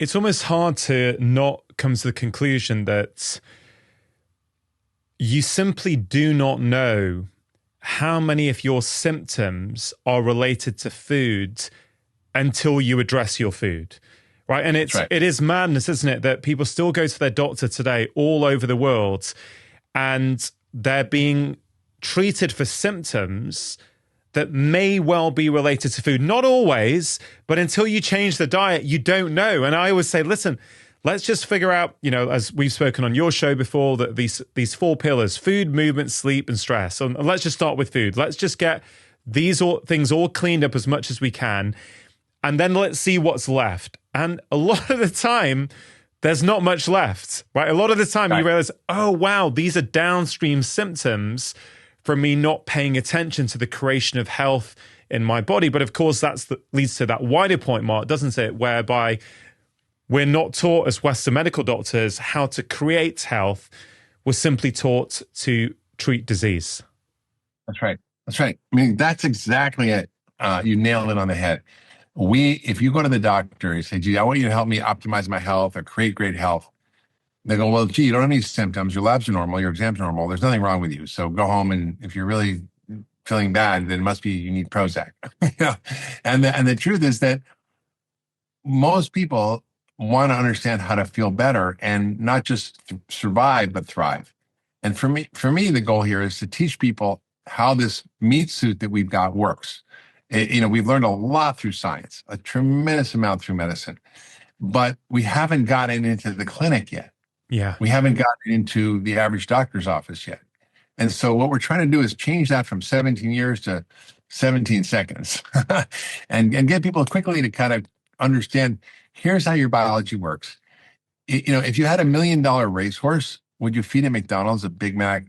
It's almost hard to not come to the conclusion that you simply do not know how many of your symptoms are related to food until you address your food. Right. And it is madness, isn't it, that people still go to their doctor today all over the world and they're being treated for symptoms that may well be related to food. Not always, but until you change the diet, you don't know. And I always say, listen, let's just figure out, as we've spoken on your show before, that these four pillars: food, movement, sleep, and stress. And let's just start with food. Let's just get these things all cleaned up as much as we can. And then let's see what's left. And a lot of the time, there's not much left, right? A lot of the time you realize, oh, wow, these are downstream symptoms from me not paying attention to the creation of health in my body. But of course, leads to that wider point, Mark, doesn't it? Whereby we're not taught as Western medical doctors how to create health. We're simply taught to treat disease. That's right. That's right. I mean, that's exactly it. You nailed it on the head. If you go to the doctor and say, gee, I want you to help me optimize my health or create great health, they go, well, gee, you don't have any symptoms. Your labs are normal. Your exams are normal. There's nothing wrong with you. So go home, and if you're really feeling bad, then it must be you need Prozac. And the truth is that most people want to understand how to feel better and not just survive, but thrive. And for me, the goal here is to teach people how this meat suit that we've got works. We've learned a lot through science, a tremendous amount through medicine, but we haven't gotten into the clinic yet. Yeah. We haven't gotten into the average doctor's office yet. And so what we're trying to do is change that from 17 years to 17 seconds and get people quickly to kind of understand, here's how your biology works. If you had $1 million racehorse, would you feed a McDonald's a Big Mac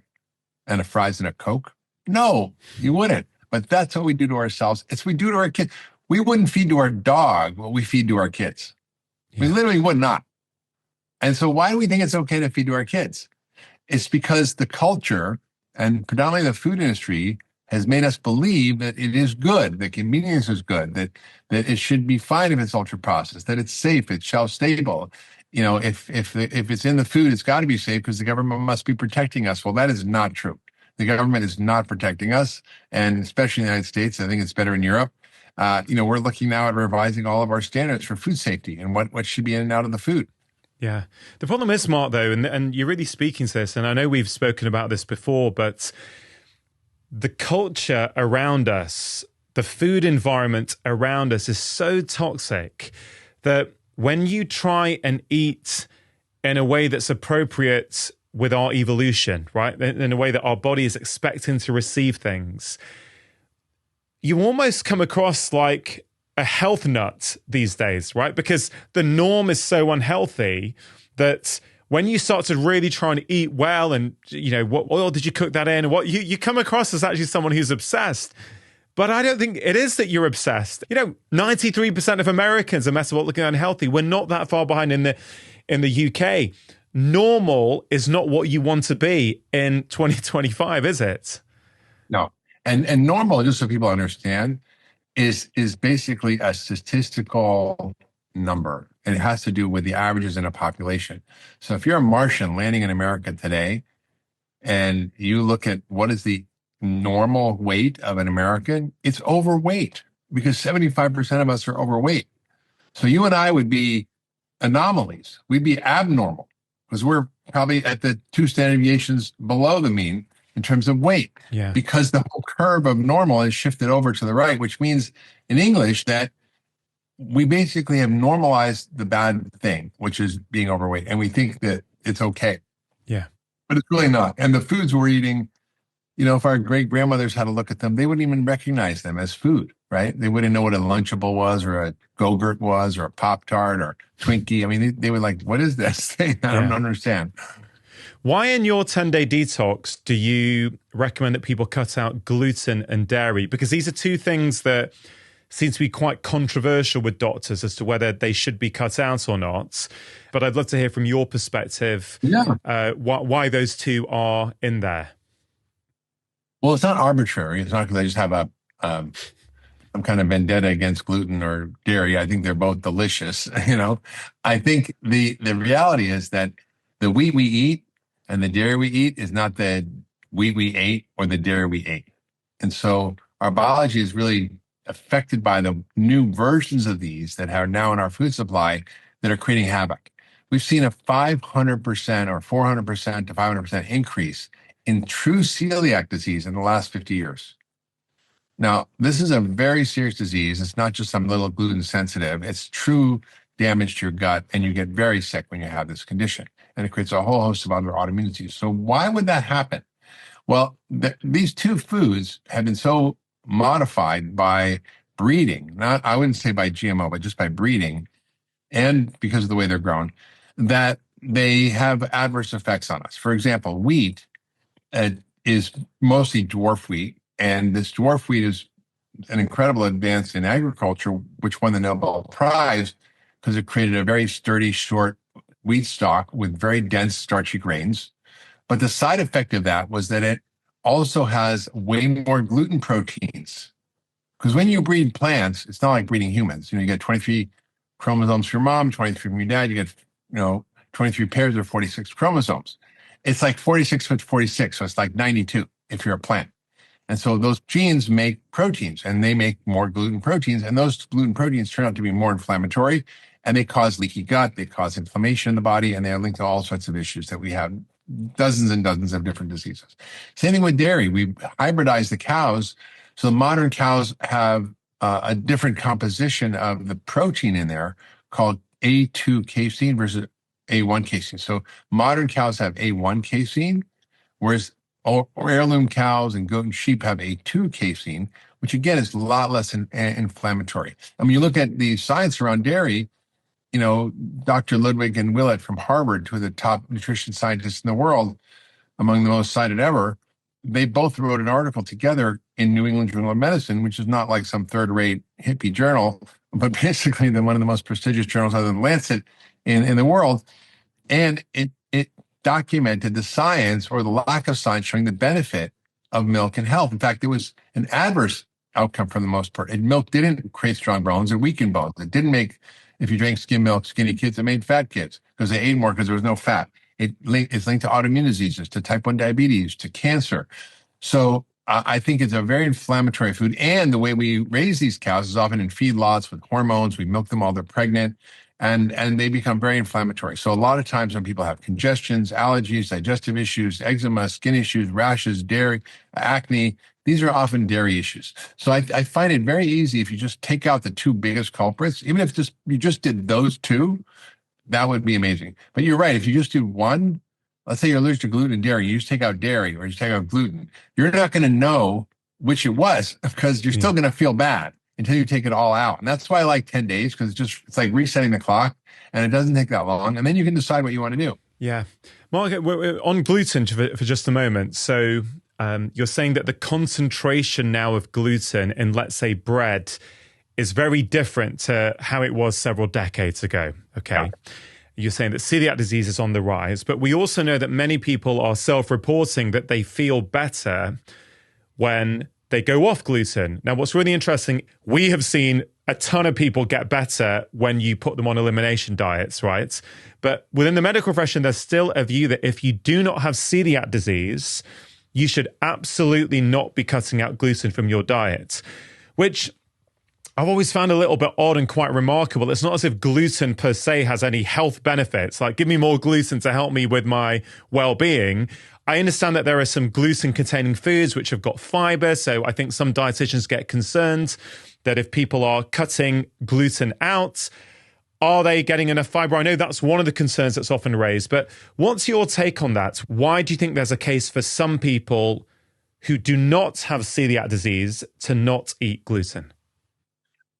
and a fries and a Coke? No, you wouldn't. But that's what we do to ourselves. It's what we do to our kids. We wouldn't feed to our dog what we feed to our kids. Yeah. We literally would not. And so why do we think it's okay to feed to our kids? It's because the culture and predominantly the food industry has made us believe that it is good, that convenience is good, that it should be fine if it's ultra processed, that it's safe, it's shelf stable. If it's in the food, it's got to be safe because the government must be protecting us. Well, that is not true. The government is not protecting us, and especially in the United States. I think it's better in Europe. We're looking now at revising all of our standards for food safety and what should be in and out of the food. Yeah. The problem is, Mark, though, and you're really speaking to this, and I know we've spoken about this before, but the culture around us, the food environment around us is so toxic that when you try and eat in a way that's appropriate with our evolution, right, in a way that our body is expecting to receive things, you almost come across like a health nut these days, right? Because the norm is so unhealthy that when you start to really try and eat well and, what oil did you cook that in? What you come across as actually someone who's obsessed. But I don't think it is that you're obsessed. 93% of Americans are metabolically unhealthy. We're not that far behind in the UK. Normal is not what you want to be in 2025, is it? No. And normal, just so people understand, is basically a statistical number. And it has to do with the averages in a population. So if you're a Martian landing in America today, and you look at what is the normal weight of an American, it's overweight, because 75% of us are overweight. So you and I would be anomalies. We'd be abnormal, because we're probably at the 2 standard deviations below the mean in terms of weight. Yeah. Because the whole curve of normal has shifted over to the right, which means in English that we basically have normalized the bad thing, which is being overweight. And we think that it's okay. Yeah. But it's really not. And the foods we're eating, if our great grandmothers had to look at them, they wouldn't even recognize them as food, right? They wouldn't know what a Lunchable was, or a Go-Gurt was, or a Pop-Tart, or Twinkie. I mean, they were like, what is this thing? I don't understand. Why in your 10-day detox do you recommend that people cut out gluten and dairy? Because these are two things that seem to be quite controversial with doctors as to whether they should be cut out or not. But I'd love to hear from your perspective why those two are in there. Well, it's not arbitrary. It's not because I just have some kind of vendetta against gluten or dairy. I think they're both delicious. I think the reality is that the wheat we eat and the dairy we eat is not the wheat we ate or the dairy we ate. And so our biology is really affected by the new versions of these that are now in our food supply that are creating havoc. We've seen a 500% or 400% to 500% increase in true celiac disease in the last 50 years. Now, this is a very serious disease. It's not just some little gluten sensitive. It's true damage to your gut, and you get very sick when you have this condition. And it creates a whole host of other autoimmune diseases. So why would that happen? Well, these two foods have been so modified by breeding, not, I wouldn't say by GMO, but just by breeding, and because of the way they're grown, that they have adverse effects on us. For example, wheat is mostly dwarf wheat, and this dwarf wheat is an incredible advance in agriculture, which won the Nobel Prize because it created a very sturdy, short wheat stalk with very dense, starchy grains. But the side effect of that was that it also has way more gluten proteins. Because when you breed plants, it's not like breeding humans. You get 23 chromosomes from your mom, 23 from your dad. You get, 23 pairs of 46 chromosomes. It's like 46 with 46, so it's like 92 if you're a plant. And so those genes make proteins, and they make more gluten proteins, and those gluten proteins turn out to be more inflammatory, and they cause leaky gut, they cause inflammation in the body, and they are linked to all sorts of issues that we have, dozens and dozens of different diseases. Same thing with dairy. We hybridize the cows, so the modern cows have a different composition of the protein in there called A2 casein versus A1 casein. So modern cows have A1 casein, whereas heirloom cows and goat and sheep have A2 casein, which again is a lot less inflammatory. And when you look at the science around dairy, Dr. Ludwig and Willett from Harvard, two of the top nutrition scientists in the world, among the most cited ever, they both wrote an article together in New England Journal of Medicine, which is not like some third-rate hippie journal, but basically one of the most prestigious journals other than Lancet in the world. And it documented the science or the lack of science showing the benefit of milk and health. In fact, there was an adverse outcome for the most part. Milk didn't create strong bones, it weakened bones. It didn't make, if you drank skim milk, skinny kids. It made fat kids because they ate more because there was no fat. It's linked to autoimmune diseases, to type 1 diabetes, to cancer. So I think it's a very inflammatory food. And the way we raise these cows is often in feedlots with hormones. We milk them while they're pregnant, and they become very inflammatory. So a lot of times when people have congestions, allergies, digestive issues, eczema, skin issues, rashes, dairy, acne, these are often dairy issues. So I find it very easy if you just take out the two biggest culprits, even if you just did those two, that would be amazing. But you're right. If you just do one, let's say you're allergic to gluten and dairy, you just take out dairy or you take out gluten, you're not going to know which it was because you're still going to feel bad until you take it all out. And that's why I like 10 days, because it's like resetting the clock, and it doesn't take that long. And then you can decide what you want to do. Yeah. Mark, we're on gluten for just a moment. So you're saying that the concentration now of gluten in, let's say, bread is very different to how it was several decades ago. Okay. Yeah. You're saying that celiac disease is on the rise, but we also know that many people are self-reporting that they feel better when they go off gluten. Now, what's really interesting, we have seen a ton of people get better when you put them on elimination diets, right? But within the medical profession, there's still a view that if you do not have celiac disease, you should absolutely not be cutting out gluten from your diet, which I've always found a little bit odd and quite remarkable. It's not as if gluten per se has any health benefits. Like, give me more gluten to help me with my well-being. I understand that there are some gluten-containing foods which have got fiber, so I think some dietitians get concerned that if people are cutting gluten out, are they getting enough fiber? I know that's one of the concerns that's often raised, but what's your take on that? Why do you think there's a case for some people who do not have celiac disease to not eat gluten?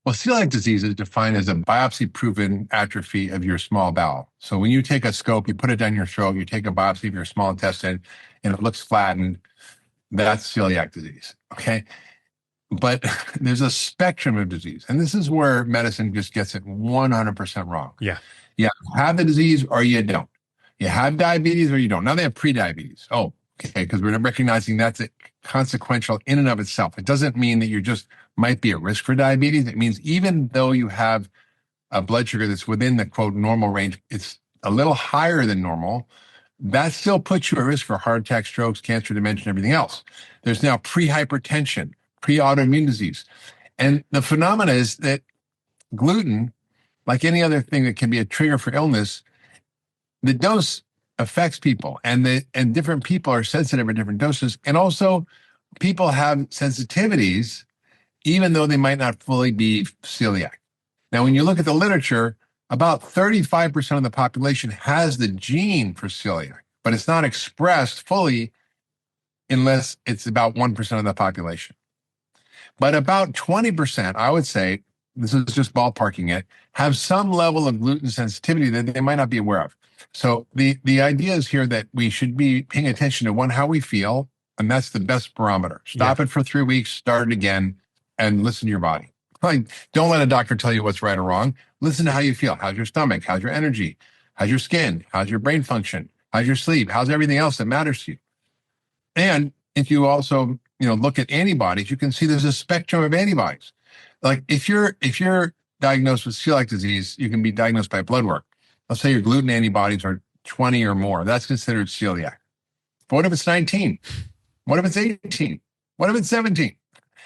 Well, celiac disease is defined as a biopsy-proven atrophy of your small bowel. So when you take a scope, you put it down your throat, you take a biopsy of your small intestine, and it looks flattened, that's celiac disease, okay? But there's a spectrum of disease, and this is where medicine just gets it 100% wrong. Yeah. You have the disease or you don't. You have diabetes or you don't. Now they have pre-diabetes. Oh, Okay, because we're recognizing that's consequential in and of itself. It doesn't mean that you just might be at risk for diabetes. It means even though you have a blood sugar that's within the quote normal range, it's a little higher than normal. That still puts you at risk for heart attack, strokes, cancer, dementia, and everything else. There's now pre-hypertension, pre-autoimmune disease. And the phenomena is that gluten, like any other thing that can be a trigger for illness, the dose affects people, and different people are sensitive at different doses. And also people have sensitivities, even though they might not fully be celiac. Now, when you look at the literature, about 35% of the population has the gene for celiac, but it's not expressed fully unless it's about 1% of the population. But about 20%, I would say, this is just ballparking it, have some level of gluten sensitivity that they might not be aware of. So the idea is here that we should be paying attention to, one, how we feel, and that's the best barometer. Stop it for 3 weeks, start it again, and listen to your body. Like, don't let a doctor tell you what's right or wrong. Listen to how you feel. How's your stomach? How's your energy? How's your skin? How's your brain function? How's your sleep? How's everything else that matters to you? And if you also, look at antibodies, you can see there's a spectrum of antibodies. Like if you're diagnosed with celiac disease, you can be diagnosed by blood work. Let's say your gluten antibodies are 20 or more. That's considered celiac. But what if it's 19? What if it's 18? What if it's 17?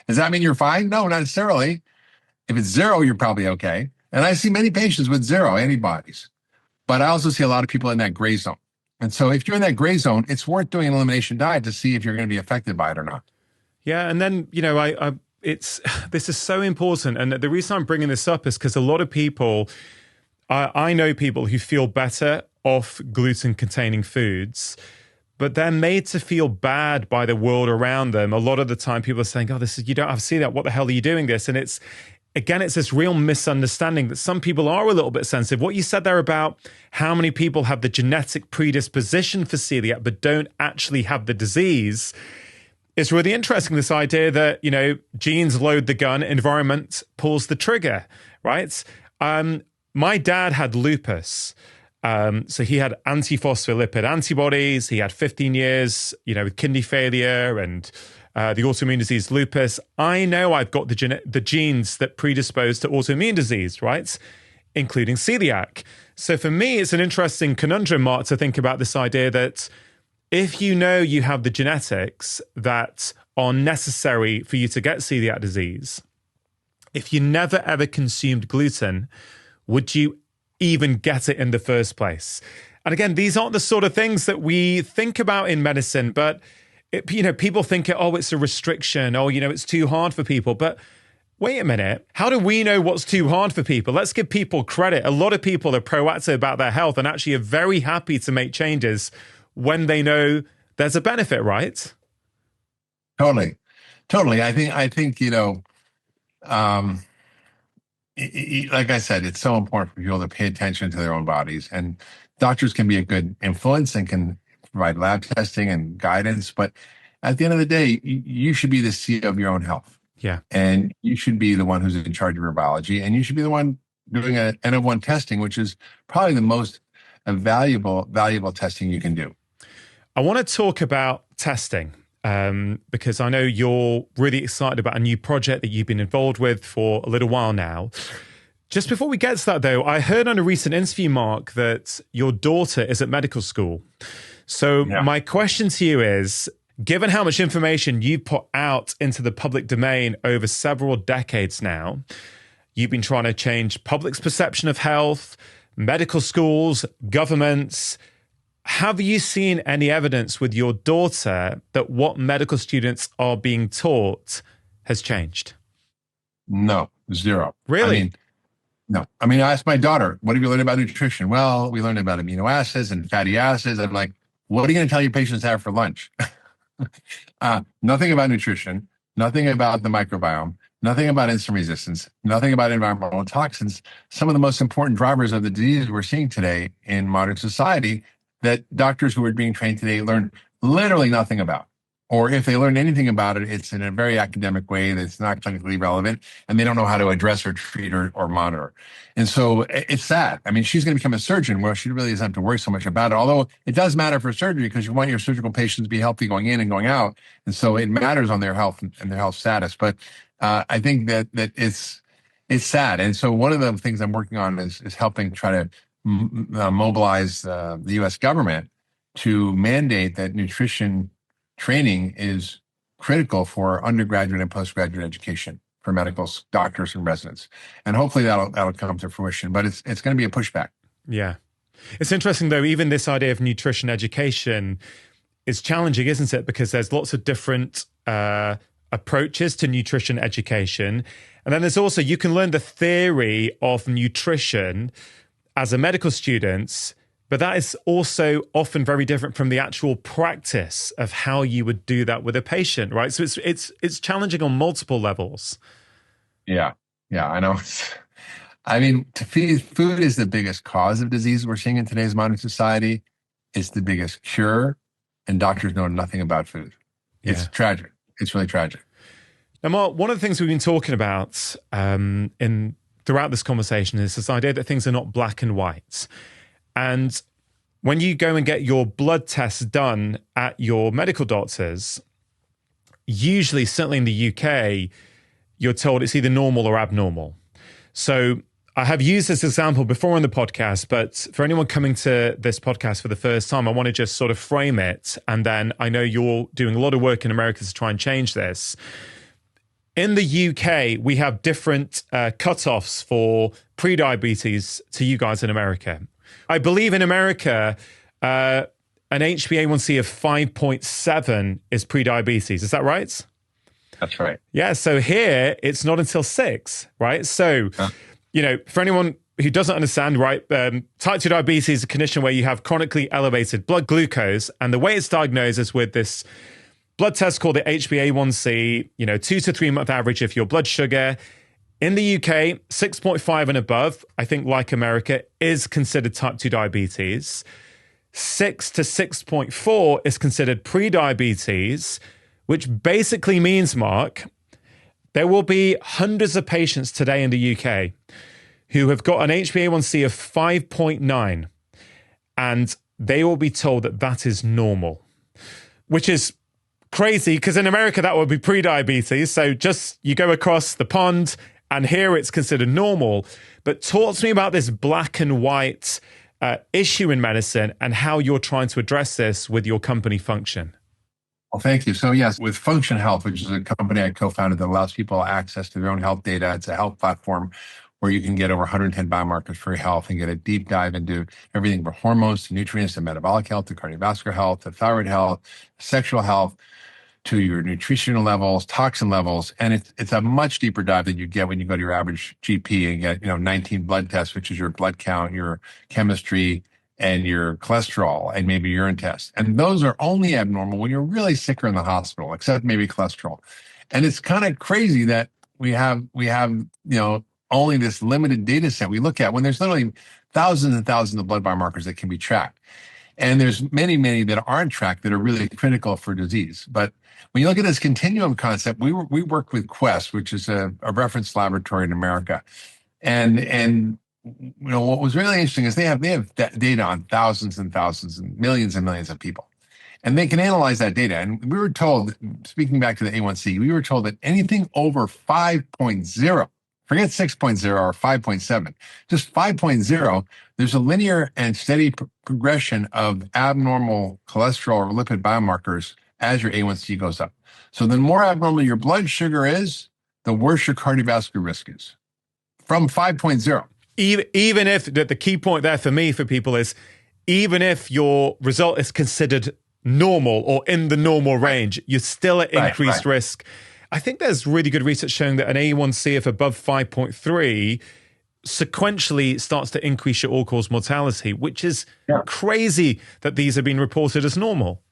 Does that mean you're fine? No, not necessarily. If it's 0, you're probably okay. And I see many patients with 0 antibodies, but I also see a lot of people in that gray zone. And so if you're in that gray zone, it's worth doing an elimination diet to see if you're going to be affected by it or not. Yeah. And then, this is so important. And the reason I'm bringing this up is because a lot of people, I know people who feel better off gluten-containing foods, but they're made to feel bad by the world around them. A lot of the time people are saying, oh, you don't have to see that. What the hell are you doing this? And it's this real misunderstanding that some people are a little bit sensitive. What you said there about how many people have the genetic predisposition for celiac but don't actually have the disease is really interesting. This idea that, genes load the gun, environment pulls the trigger, right? My dad had lupus. So he had antiphospholipid antibodies. He had 15 years, with kidney failure and the autoimmune disease lupus. I know I've got the genes that predispose to autoimmune disease, right? Including celiac. So for me, it's an interesting conundrum, Mark, to think about this idea that if you know you have the genetics that are necessary for you to get celiac disease, if you never ever consumed gluten, would you even get it in the first place? And again, these aren't the sort of things that we think about in medicine, but people think it's a restriction. Oh, it's too hard for people. But wait a minute. How do we know what's too hard for people? Let's give people credit. A lot of people are proactive about their health and actually are very happy to make changes when they know there's a benefit, right? Totally. I think, like I said, it's so important for people to pay attention to their own bodies, and doctors can be a good influence and can provide lab testing and guidance. But at the end of the day, you should be the CEO of your own health. Yeah. And you should be the one who's in charge of your biology, and you should be the one doing an N of 1 testing, which is probably the most valuable testing you can do. I want to talk about testing because I know you're really excited about a new project that you've been involved with for a little while now. Just before we get to that, though, I heard on a recent interview, Mark, that your daughter is at medical school. So My question to you is, given how much information you've put out into the public domain over several decades now, you've been trying to change public's perception of health, medical schools, governments. Have you seen any evidence with your daughter that what medical students are being taught has changed? No, 0. Really? No. I asked my daughter, what have you learned about nutrition? Well, we learned about amino acids and fatty acids. I'm like, what are you going to tell your patients to have for lunch? Nothing about nutrition, nothing about the microbiome, nothing about insulin resistance, nothing about environmental toxins, some of the most important drivers of the disease we're seeing today in modern society that doctors who are being trained today learn literally nothing about. Or if they learn anything about it, it's in a very academic way that's not clinically relevant, and they don't know how to address or treat or monitor. And so it's sad. I mean, she's going to become a surgeon where she really doesn't have to worry so much about it, although it does matter for surgery because you want your surgical patients to be healthy going in and going out. And so it matters on their health and their health status. But I think that it's sad. And so one of the things I'm working on is helping try to mobilize the U.S. government to mandate that nutrition training is critical for undergraduate and postgraduate education for medical doctors and residents. And hopefully that'll come to fruition, but it's going to be a pushback. Yeah. It's interesting though, even this idea of nutrition education is challenging, isn't it? Because there's lots of different approaches to nutrition education. And then there's also, you can learn the theory of nutrition as a medical student, but that is also often very different from the actual practice of how you would do that with a patient, right? So it's challenging on multiple levels. Yeah, I know. I mean, food is the biggest cause of disease we're seeing in today's modern society. It's the biggest cure, and doctors know nothing about food. It's tragic. It's really tragic. Now, Mark, one of the things we've been talking about throughout this conversation is this idea that things are not black and white. And when you go and get your blood tests done at your medical doctors, usually, certainly in the UK, you're told it's either normal or abnormal. So I have used this example before on the podcast, but for anyone coming to this podcast for the first time, I want to just sort of frame it. And then I know you're doing a lot of work in America to try and change this. In the UK, we have different cutoffs for prediabetes to you guys in America. I believe in America, an HbA1c of 5.7 is prediabetes. Is that right? That's right. Yeah. So here, it's not until 6, right? So, for anyone who doesn't understand, right, type 2 diabetes is a condition where you have chronically elevated blood glucose. And the way it's diagnosed is with this blood test called the HbA1c, 2 to 3 month average of your blood sugar. In the UK, 6.5 and above, I think like America, is considered type 2 diabetes. 6 to 6.4 is considered pre-diabetes, which basically means, Mark, there will be hundreds of patients today in the UK who have got an HbA1c of 5.9, and they will be told that that is normal, which is crazy because in America, that would be pre-diabetes. So just you go across the pond, and here it's considered normal. But talk to me about this black and white issue in medicine and how you're trying to address this with your company Function. Well, thank you. So yes, with Function Health, which is a company I co-founded that allows people access to their own health data. It's a health platform where you can get over 110 biomarkers for your health and get a deep dive into everything from hormones to nutrients to metabolic health to cardiovascular health to thyroid health, sexual health, to your nutritional levels, toxin levels. And it's a much deeper dive than you get when you go to your average GP and get, 19 blood tests, which is your blood count, your chemistry, and your cholesterol, and maybe urine tests. And those are only abnormal when you're really sick or in the hospital, except maybe cholesterol. And it's kind of crazy that we have, only this limited data set we look at when there's literally thousands and thousands of blood biomarkers that can be tracked. And there's many, many that aren't tracked that are really critical for disease. But when you look at this continuum concept, we worked with Quest, which is a reference laboratory in America. And what was really interesting is they have data on thousands and thousands and millions of people. And they can analyze that data. And we were told, speaking back to the A1C, we were told that anything over 5.0, forget 6.0 or 5.7, just 5.0, there's a linear and steady progression of abnormal cholesterol or lipid biomarkers as your A1C goes up. So the more abnormal your blood sugar is, the worse your cardiovascular risk is from 5.0. Even if the key point there for me, for people is, even if your result is considered normal or in the normal range, you're still at increased risk. I think there's really good research showing that an A1C of above 5.3 sequentially starts to increase your all-cause mortality, which is crazy that these have been reported as normal.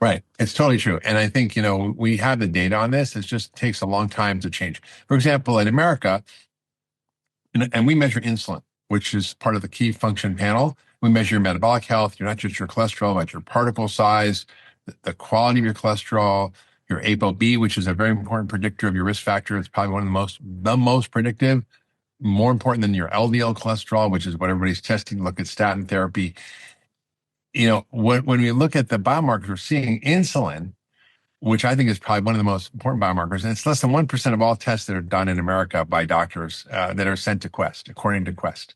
Right. It's totally true. And I think, we have the data on this. It just takes a long time to change. For example, in America, and we measure insulin, which is part of the key function panel. We measure your metabolic health. You're not just your cholesterol, but your particle size, the quality of your cholesterol, your ApoB, which is a very important predictor of your risk factor. It's probably one of the most predictive, more important than your LDL cholesterol, which is what everybody's testing. Look at statin therapy. When we look at the biomarkers, we're seeing insulin, which I think is probably one of the most important biomarkers. And it's less than 1% of all tests that are done in America by doctors that are sent to Quest, according to Quest.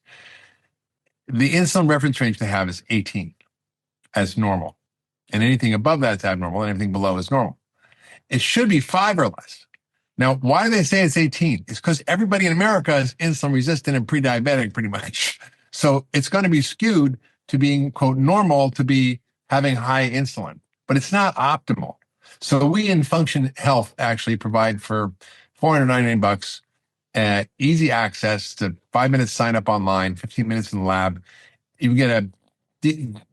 The insulin reference range they have is 18 as normal. And anything above that is abnormal, and anything below is normal. It should be 5 or less. Now, why do they say it's 18? It's because everybody in America is insulin resistant and pre-diabetic pretty much. So it's going to be skewed to being, quote, normal to be having high insulin, but it's not optimal. So we in Function Health actually provide for $499 easy access to 5 minutes sign up online, 15 minutes in the lab. You get a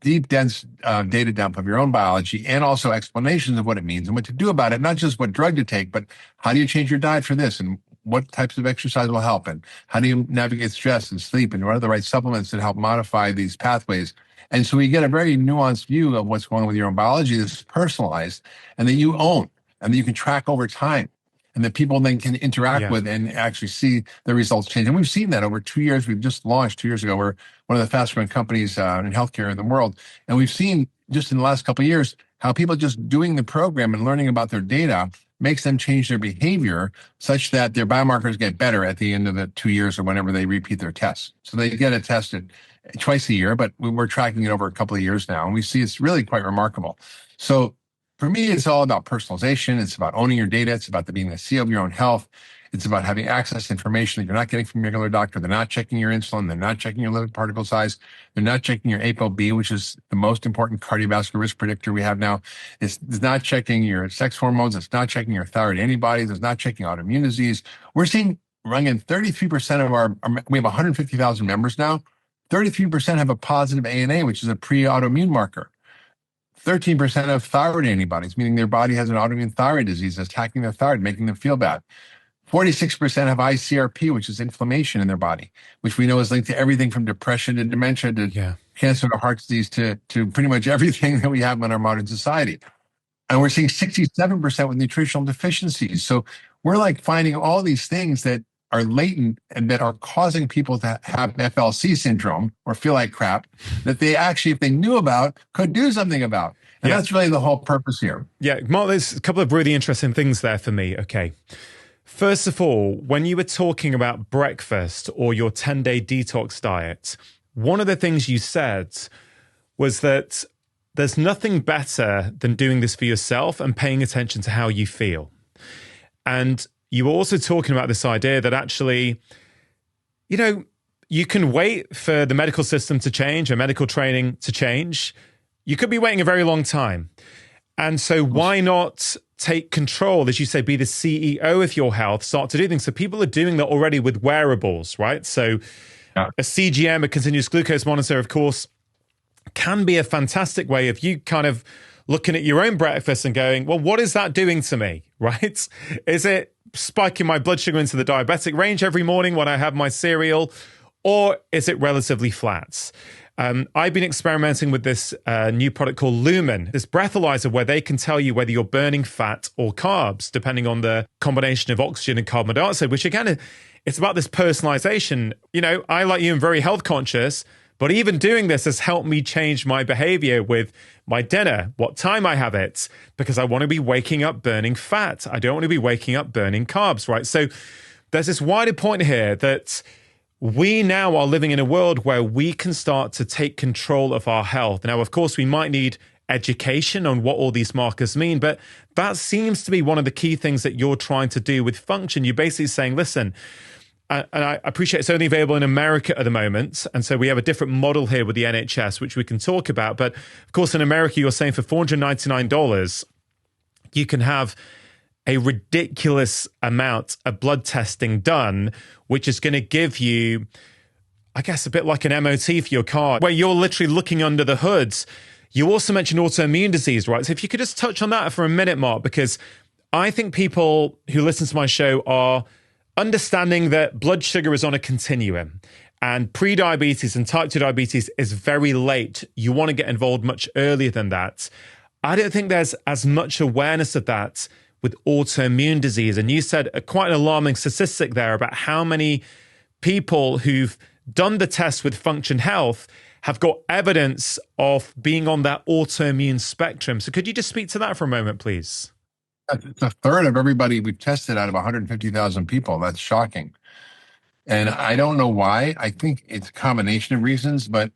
deep, dense data dump of your own biology and also explanations of what it means and what to do about it, not just what drug to take, but how do you change your diet for this and what types of exercise will help and how do you navigate stress and sleep and what are the right supplements that help modify these pathways. And so we get a very nuanced view of what's going on with your own biology that's personalized and that you own and that you can track over time and that people then can interact with and actually see the results change. And we've seen that over 2 years. We've just launched 2 years ago. We're one of the fastest growing companies in healthcare in the world. And we've seen just in the last couple of years how people just doing the program and learning about their data makes them change their behavior such that their biomarkers get better at the end of the 2 years or whenever they repeat their tests. So they get it tested twice a year, but we're tracking it over a couple of years now. And we see it's really quite remarkable. So for me, it's all about personalization. It's about owning your data. It's about being the CEO of your own health. It's about having access to information that you're not getting from your regular doctor. They're not checking your insulin. They're not checking your lipid particle size. They're not checking your ApoB, which is the most important cardiovascular risk predictor we have now. It's not checking your sex hormones. It's not checking your thyroid antibodies. It's not checking autoimmune disease. We're seeing, Rungan, 33% of we have 150,000 members now. 33% have a positive ANA, which is a pre-autoimmune marker. 13% of thyroid antibodies, meaning their body has an autoimmune thyroid disease attacking their thyroid, making them feel bad. 46% have ICRP, which is inflammation in their body, which we know is linked to everything from depression to dementia to cancer to heart disease to pretty much everything that we have in our modern society. And we're seeing 67% with nutritional deficiencies. So we're like finding all these things that are latent and that are causing people to have FLC syndrome or feel like crap that they actually, if they knew about, could do something about. And that's really the whole purpose here. Yeah, Mark, there's a couple of really interesting things there for me. Okay. First of all, when you were talking about breakfast or your 10-day detox diet, one of the things you said was that there's nothing better than doing this for yourself and paying attention to how you feel. And you were also talking about this idea that actually, you can wait for the medical system to change or medical training to change. You could be waiting a very long time. And so why not take control, as you say, be the CEO of your health, start to do things. So people are doing that already with wearables, right? So a CGM, a continuous glucose monitor, of course, can be a fantastic way of you kind of looking at your own breakfast and going, well, what is that doing to me, right? Is it spiking my blood sugar into the diabetic range every morning when I have my cereal, or is it relatively flat? I've been experimenting with this new product called Lumen, this breathalyzer where they can tell you whether you're burning fat or carbs, depending on the combination of oxygen and carbon dioxide, which again, it's about this personalization. I, like you, am very health conscious, but even doing this has helped me change my behavior with my dinner, what time I have it, because I want to be waking up burning fat. I don't want to be waking up burning carbs, right? So there's this wider point here that we now are living in a world where we can start to take control of our health. Now, of course, we might need education on what all these markers mean, but that seems to be one of the key things that you're trying to do with Function. You're basically saying, listen, and I appreciate it's only available in America at the moment. And so we have a different model here with the NHS, which we can talk about. But of course, in America, you're saying for $499, you can have a ridiculous amount of blood testing done, which is going to give you, I guess, a bit like an MOT for your car, where you're literally looking under the hoods. You also mentioned autoimmune disease, right? So if you could just touch on that for a minute, Mark, because I think people who listen to my show are understanding that blood sugar is on a continuum and pre-diabetes and type 2 diabetes is very late. You want to get involved much earlier than that. I don't think there's as much awareness of that with autoimmune disease. And you said quite an alarming statistic there about how many people who've done the test with Function Health have got evidence of being on that autoimmune spectrum. So could you just speak to that for a moment, please? It's a third of everybody we've tested out of 150,000 people. That's shocking. And I don't know why. I think it's a combination of reasons, but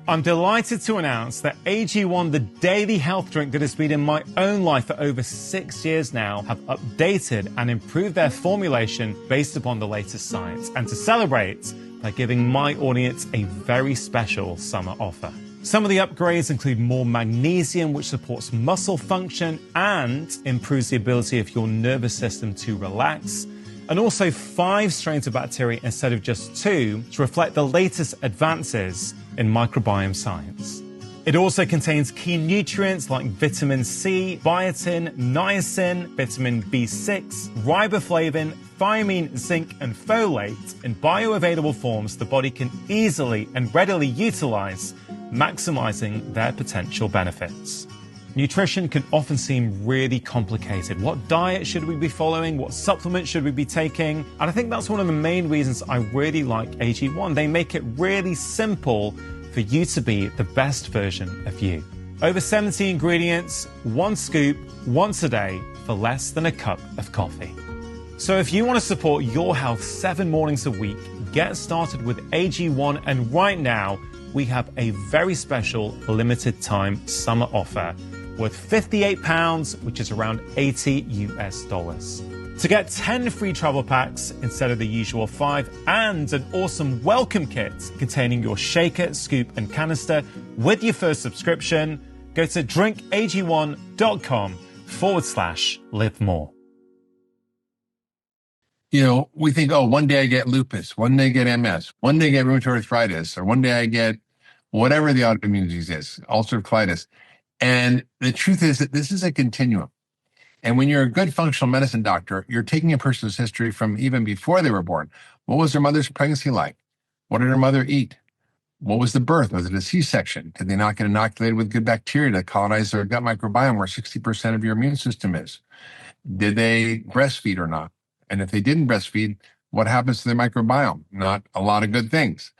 I'm delighted to announce that AG1, the daily health drink that has been in my own life for over 6 years now, have updated and improved their formulation based upon the latest science. And to celebrate, they're giving my audience a very special summer offer. Some of the upgrades include more magnesium, which supports muscle function and improves the ability of your nervous system to relax, and also 5 strains of bacteria instead of just 2 to reflect the latest advances in microbiome science. It also contains key nutrients like vitamin C, biotin, niacin, vitamin B6, riboflavin, thiamine, zinc, and folate in bioavailable forms the body can easily and readily utilize, maximizing their potential benefits. Nutrition can often seem really complicated. What diet should we be following? What supplements should we be taking? And I think that's one of the main reasons I really like AG1. They make it really simple for you to be the best version of you. Over 70 ingredients, 1 scoop, once a day for less than a cup of coffee. So if you want to support your health 7 mornings a week, get started with AG1, and right now we have a very special limited time summer offer worth £58, which is around $80 US. To get 10 free travel packs instead of the usual 5, and an awesome welcome kit containing your shaker, scoop, and canister with your first subscription, go to drinkag1.com/live more. You know, we think, oh, one day I get lupus, one day I get MS, one day I get rheumatoid arthritis, or one day I get whatever the autoimmune disease is, ulcerative colitis. And the truth is that this is a continuum. And when you're a good functional medicine doctor, you're taking a person's history from even before they were born. What was their mother's pregnancy like? What did her mother eat? What was the birth? Was it a C-section? Did they not get inoculated with good bacteria to colonize their gut microbiome where 60% of your immune system is? Did they breastfeed or not? And if they didn't breastfeed, what happens to their microbiome? Not a lot of good things.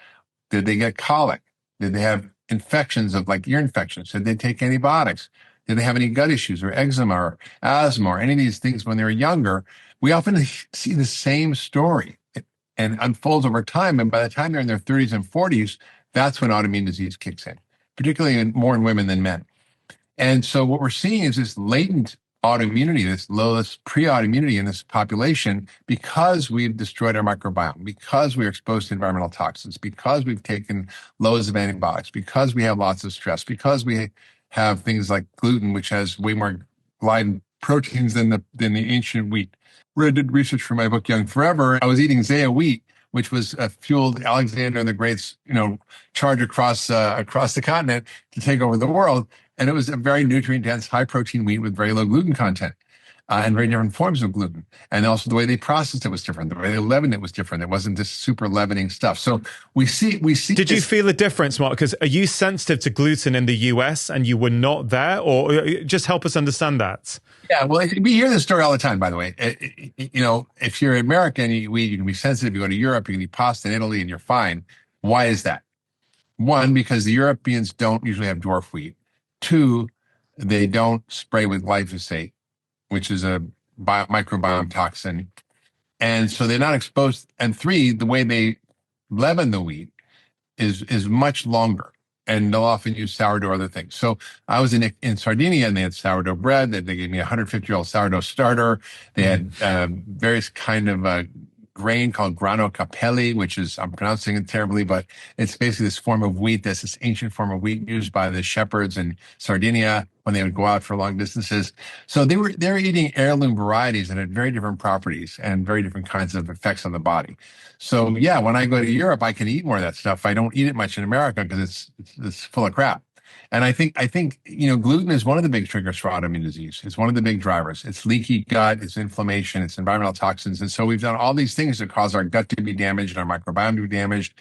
Did they get colic? Did they have infections of like ear infections? Did they take antibiotics? Did they have any gut issues or eczema or asthma or any of these things when they were younger? We often see the same story and unfolds over time. And by the time they're in their 30s and 40s, that's when autoimmune disease kicks in, particularly more in women than men. And so what we're seeing is this latent autoimmunity, this lowest pre-autoimmunity in this population, because we've destroyed our microbiome, because we're exposed to environmental toxins, because we've taken loads of antibiotics, because we have lots of stress, because we have things like gluten, which has way more gliadin proteins than the ancient wheat. Where I did research for my book, Young Forever, I was eating Zea wheat, which was fueled Alexander the Great's, charge across the continent to take over the world. And it was a very nutrient-dense, high-protein wheat with very low gluten content and very different forms of gluten. And also the way they processed it was different. The way they leavened it was different. It wasn't this super leavening stuff. So we see. Did you feel a difference, Mark? Because are you sensitive to gluten in the US and you were not there? Or just help us understand that. Yeah, well, we hear this story all the time, by the way. If you're American, you can be sensitive. You go to Europe, you can eat pasta in Italy, and you're fine. Why is that? One, because the Europeans don't usually have dwarf wheat. 2, they don't spray with glyphosate, which is a microbiome toxin. And so they're not exposed. And 3, the way they leaven the wheat is much longer. And they'll often use sourdough or other things. So I was in Sardinia, and they had sourdough bread. They gave me a 150-year-old sourdough starter. They had various kind of grain called grano capelli, which is, I'm pronouncing it terribly, but it's basically this form of wheat, this ancient form of wheat used by the shepherds in Sardinia when they would go out for long distances. So they were eating heirloom varieties that had very different properties and very different kinds of effects on the body. So yeah, when I go to Europe, I can eat more of that stuff. I don't eat it much in America because it's full of crap. And I think gluten is one of the big triggers for autoimmune disease. It's one of the big drivers. It's leaky gut, it's inflammation, it's environmental toxins. And so we've done all these things that cause our gut to be damaged and our microbiome to be damaged.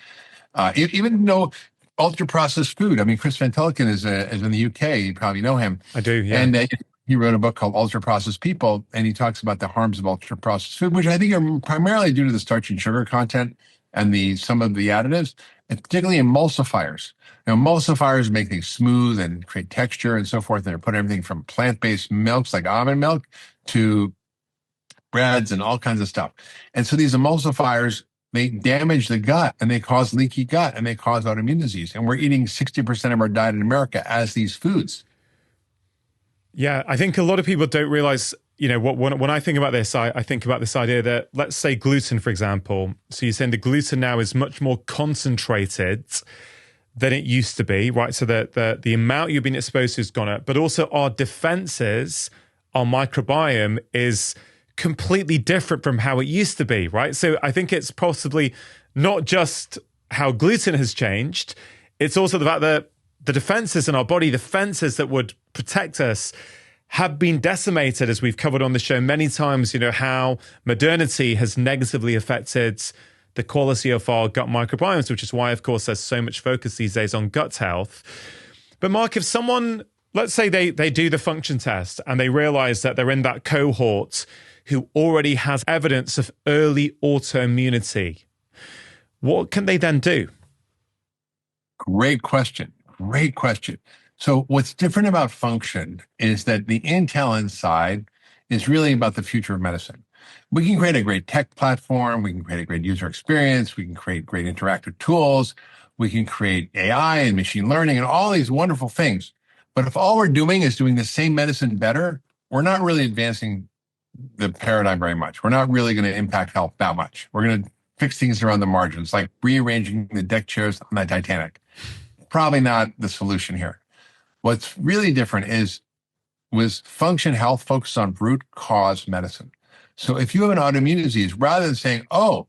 Even though ultra processed food. I mean, Chris Van Tilken is in the UK. You probably know him. I do, yeah. And he wrote a book called Ultra Processed People, and he talks about the harms of ultra processed food, which I think are primarily due to the starch and sugar content and some of the additives, and particularly emulsifiers. Emulsifiers make things smooth and create texture and so forth. And they're putting everything from plant-based milks like almond milk to breads and all kinds of stuff. And so these emulsifiers, they damage the gut and they cause leaky gut and they cause autoimmune disease. And we're eating 60% of our diet in America as these foods. Yeah, I think a lot of people don't realize, when I think about this, I think about this idea that, let's say gluten, for example. So you're saying the gluten now is much more concentrated than it used to be, right? So that the amount you've been exposed to has gone up, but also our defenses, our microbiome is completely different from how it used to be, right? So I think it's possibly not just how gluten has changed, it's also the fact that the defenses in our body, the fences that would protect us, have been decimated, as we've covered on the show many times, how modernity has negatively affected the quality of our gut microbiomes, which is why, of course, there's so much focus these days on gut health. But Mark, if someone, let's say they do the function test and they realize that they're in that cohort who already has evidence of early autoimmunity, what can they then do? Great question. Great question. So what's different about function is that the intel inside is really about the future of medicine. We can create a great tech platform. We can create a great user experience. We can create great interactive tools. We can create AI and machine learning and all these wonderful things. But if all we're doing is doing the same medicine better, we're not really advancing the paradigm very much. We're not really going to impact health that much. We're going to fix things around the margins, like rearranging the deck chairs on the Titanic. Probably not the solution here. What's really different was function health focused on root cause medicine. So if you have an autoimmune disease, rather than saying, oh,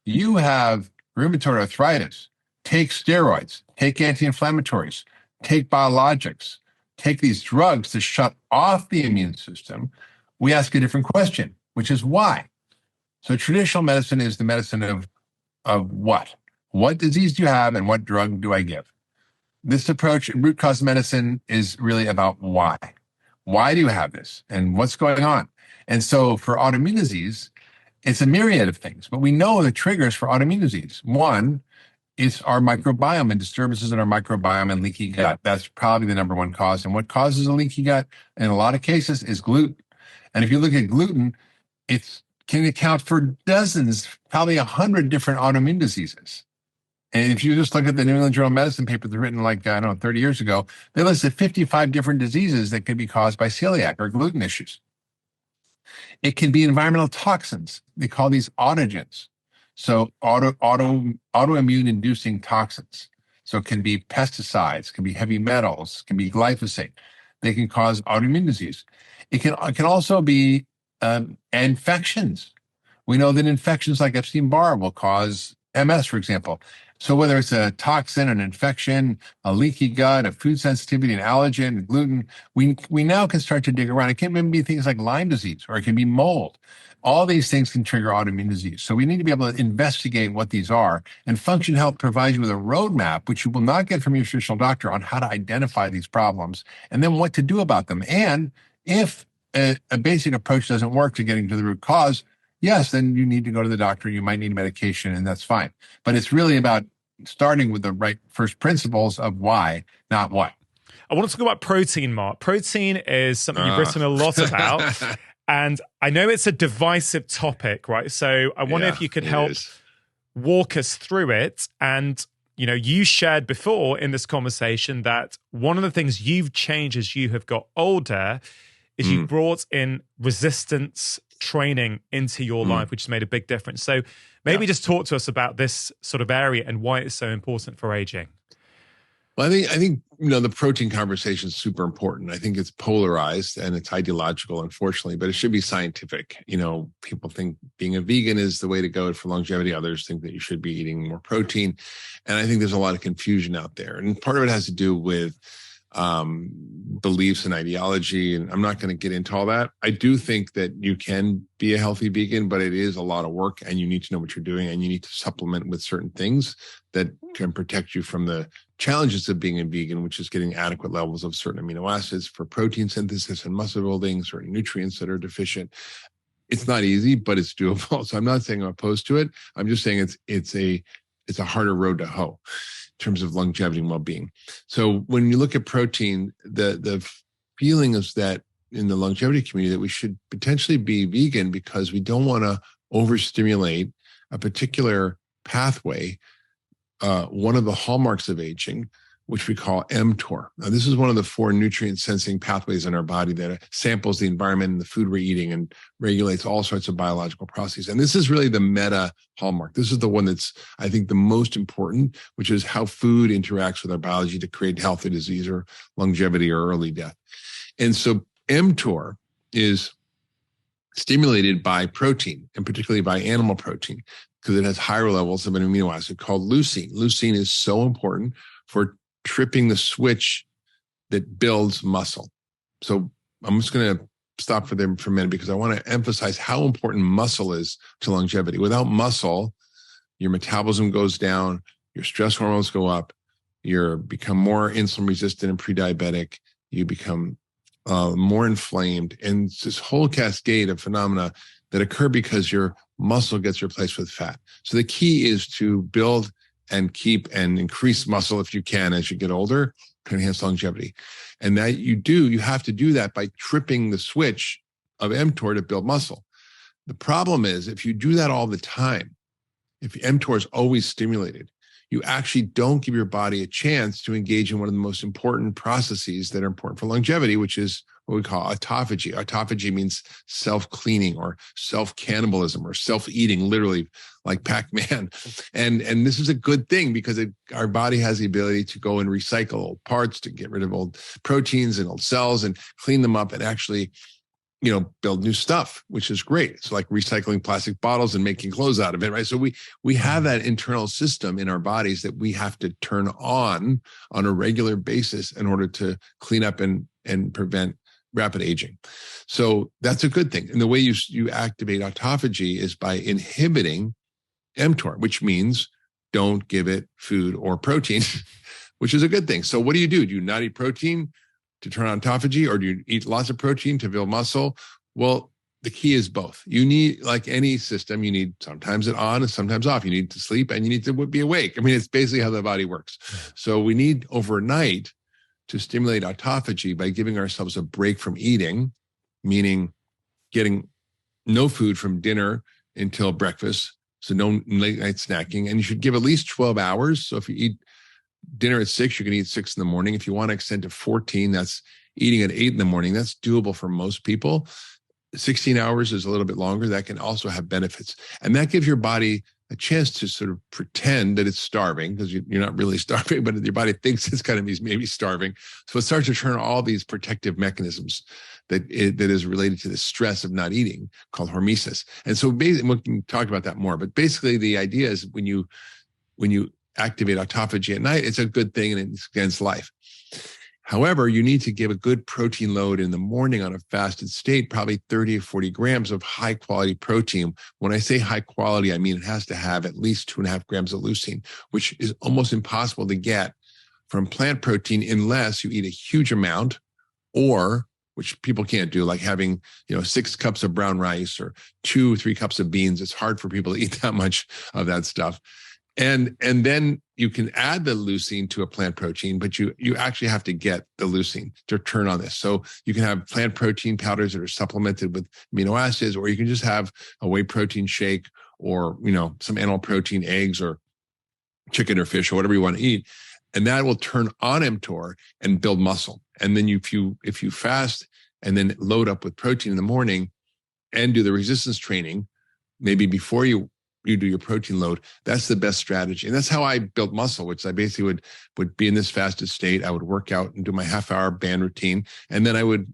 you have rheumatoid arthritis, take steroids, take anti-inflammatories, take biologics, take these drugs to shut off the immune system, we ask a different question, which is why? So traditional medicine is the medicine of what? What disease do you have and what drug do I give? This approach, root cause medicine, is really about why. Why do you have this? And what's going on? And so for autoimmune disease, it's a myriad of things, but we know the triggers for autoimmune disease. One is our microbiome and disturbances in our microbiome and leaky gut. That's probably the number one cause. And what causes a leaky gut in a lot of cases is gluten. And if you look at gluten, it can account for dozens, probably 100 different autoimmune diseases. And if you just look at the New England Journal of Medicine paper that's written 30 years ago, they listed 55 different diseases that could be caused by celiac or gluten issues. It can be environmental toxins. They call these autogens. So autoimmune inducing toxins. So it can be pesticides, can be heavy metals, can be glyphosate. They can cause autoimmune disease. It can also be infections. We know that infections like Epstein-Barr will cause MS, for example. So whether it's a toxin, an infection, a leaky gut, a food sensitivity, an allergen, gluten, we now can start to dig around. It can even be things like Lyme disease, or it can be mold. All these things can trigger autoimmune disease. So we need to be able to investigate what these are. And Function Health provides you with a roadmap, which you will not get from your traditional doctor, on how to identify these problems and then what to do about them. And if a basic approach doesn't work to getting to the root cause, yes, then you need to go to the doctor. You might need medication, and that's fine. But it's really about starting with the right first principles of why, not what. I want to talk about protein, Mark. Protein is something you've written a lot about. And I know it's a divisive topic, right? So I wonder if you could help walk us through it. And, you shared before in this conversation that one of the things you've changed as you have got older is you brought in resistance training into your life, which has made a big difference. So maybe just talk to us about this sort of area and why it's so important for aging. Well, I think the protein conversation is super important. I think it's polarized and it's ideological, unfortunately, but it should be scientific. People think being a vegan is the way to go for longevity. Others think that you should be eating more protein. And I think there's a lot of confusion out there. And part of it has to do with beliefs and ideology. And I'm not going to get into all that. I do think that you can be a healthy vegan, but it is a lot of work and you need to know what you're doing and you need to supplement with certain things that can protect you from the challenges of being a vegan, which is getting adequate levels of certain amino acids for protein synthesis and muscle building, certain nutrients that are deficient. It's not easy, but it's doable. So I'm not saying I'm opposed to it. I'm just saying it's a harder road to hoe in terms of longevity and well-being. So when you look at protein, the feeling is that in the longevity community that we should potentially be vegan because we don't want to overstimulate a particular pathway, one of the hallmarks of aging, which we call mTOR. Now, this is one of the 4 nutrient sensing pathways in our body that samples the environment and the food we're eating and regulates all sorts of biological processes. And this is really the meta hallmark. This is the one that's, I think, the most important, which is how food interacts with our biology to create health or disease or longevity or early death. And so mTOR is stimulated by protein, and particularly by animal protein, because it has higher levels of an amino acid called leucine. Leucine is so important for tripping the switch that builds muscle. So I'm just going to stop for them for a minute because I want to emphasize how important muscle is to longevity. Without muscle, your metabolism goes down, your stress hormones go up, you become more insulin resistant and pre-diabetic, you become more inflamed, and it's this whole cascade of phenomena that occur because your muscle gets replaced with fat. So the key is to build and keep and increase muscle if you can as you get older to enhance longevity. And that you have to do that by tripping the switch of mTOR to build muscle. The problem is if you do that all the time, if mTOR is always stimulated, you actually don't give your body a chance to engage in one of the most important processes that are important for longevity, which is what we call autophagy. Autophagy means self-cleaning or self-cannibalism or self-eating, literally like Pac-Man. And this is a good thing because our body has the ability to go and recycle old parts, to get rid of old proteins and old cells and clean them up and actually, build new stuff, which is great. It's like recycling plastic bottles and making clothes out of it, right? So we have that internal system in our bodies that we have to turn on a regular basis in order to clean up and prevent rapid aging. So that's a good thing. And the way you activate autophagy is by inhibiting mTOR, which means don't give it food or protein, which is a good thing. So what do? Do you not eat protein to turn on autophagy, or do you eat lots of protein to build muscle? Well, the key is both. You need, like any system, you need sometimes it on and sometimes off. You need to sleep and you need to be awake. I mean, it's basically how the body works. So we need overnight to stimulate autophagy by giving ourselves a break from eating, meaning getting no food from dinner until breakfast. So no late night snacking. And you should give at least 12 hours. So if you eat dinner at 6, you can eat 6 in the morning. If you want to extend to 14, that's eating at 8 in the morning. That's doable for most people. 16 hours is a little bit longer. That can also have benefits. And that gives your body a chance to sort of pretend that it's starving, because you're not really starving, but your body thinks it's kind of maybe starving. So it starts to turn all these protective mechanisms that is related to the stress of not eating, called hormesis. And so basically, we can talk about that more, but basically the idea is when you activate autophagy at night, it's a good thing and it's against life. However, you need to give a good protein load in the morning on a fasted state, probably 30 or 40 grams of high quality protein. When I say high quality, I mean it has to have at least 2.5 grams of leucine, which is almost impossible to get from plant protein unless you eat a huge amount, or, which people can't do, like having 6 cups of brown rice or 2 or 3 cups of beans. It's hard for people to eat that much of that stuff. And then you can add the leucine to a plant protein, but you actually have to get the leucine to turn on this. So you can have plant protein powders that are supplemented with amino acids, or you can just have a whey protein shake, or some animal protein, eggs or chicken or fish or whatever you want to eat, and that will turn on mTOR and build muscle. And then if you fast and then load up with protein in the morning and do the resistance training, maybe before you do your protein load, that's the best strategy. And that's how I built muscle, which I basically would be in this fasted state. I would work out and do my half-hour band routine. And then I would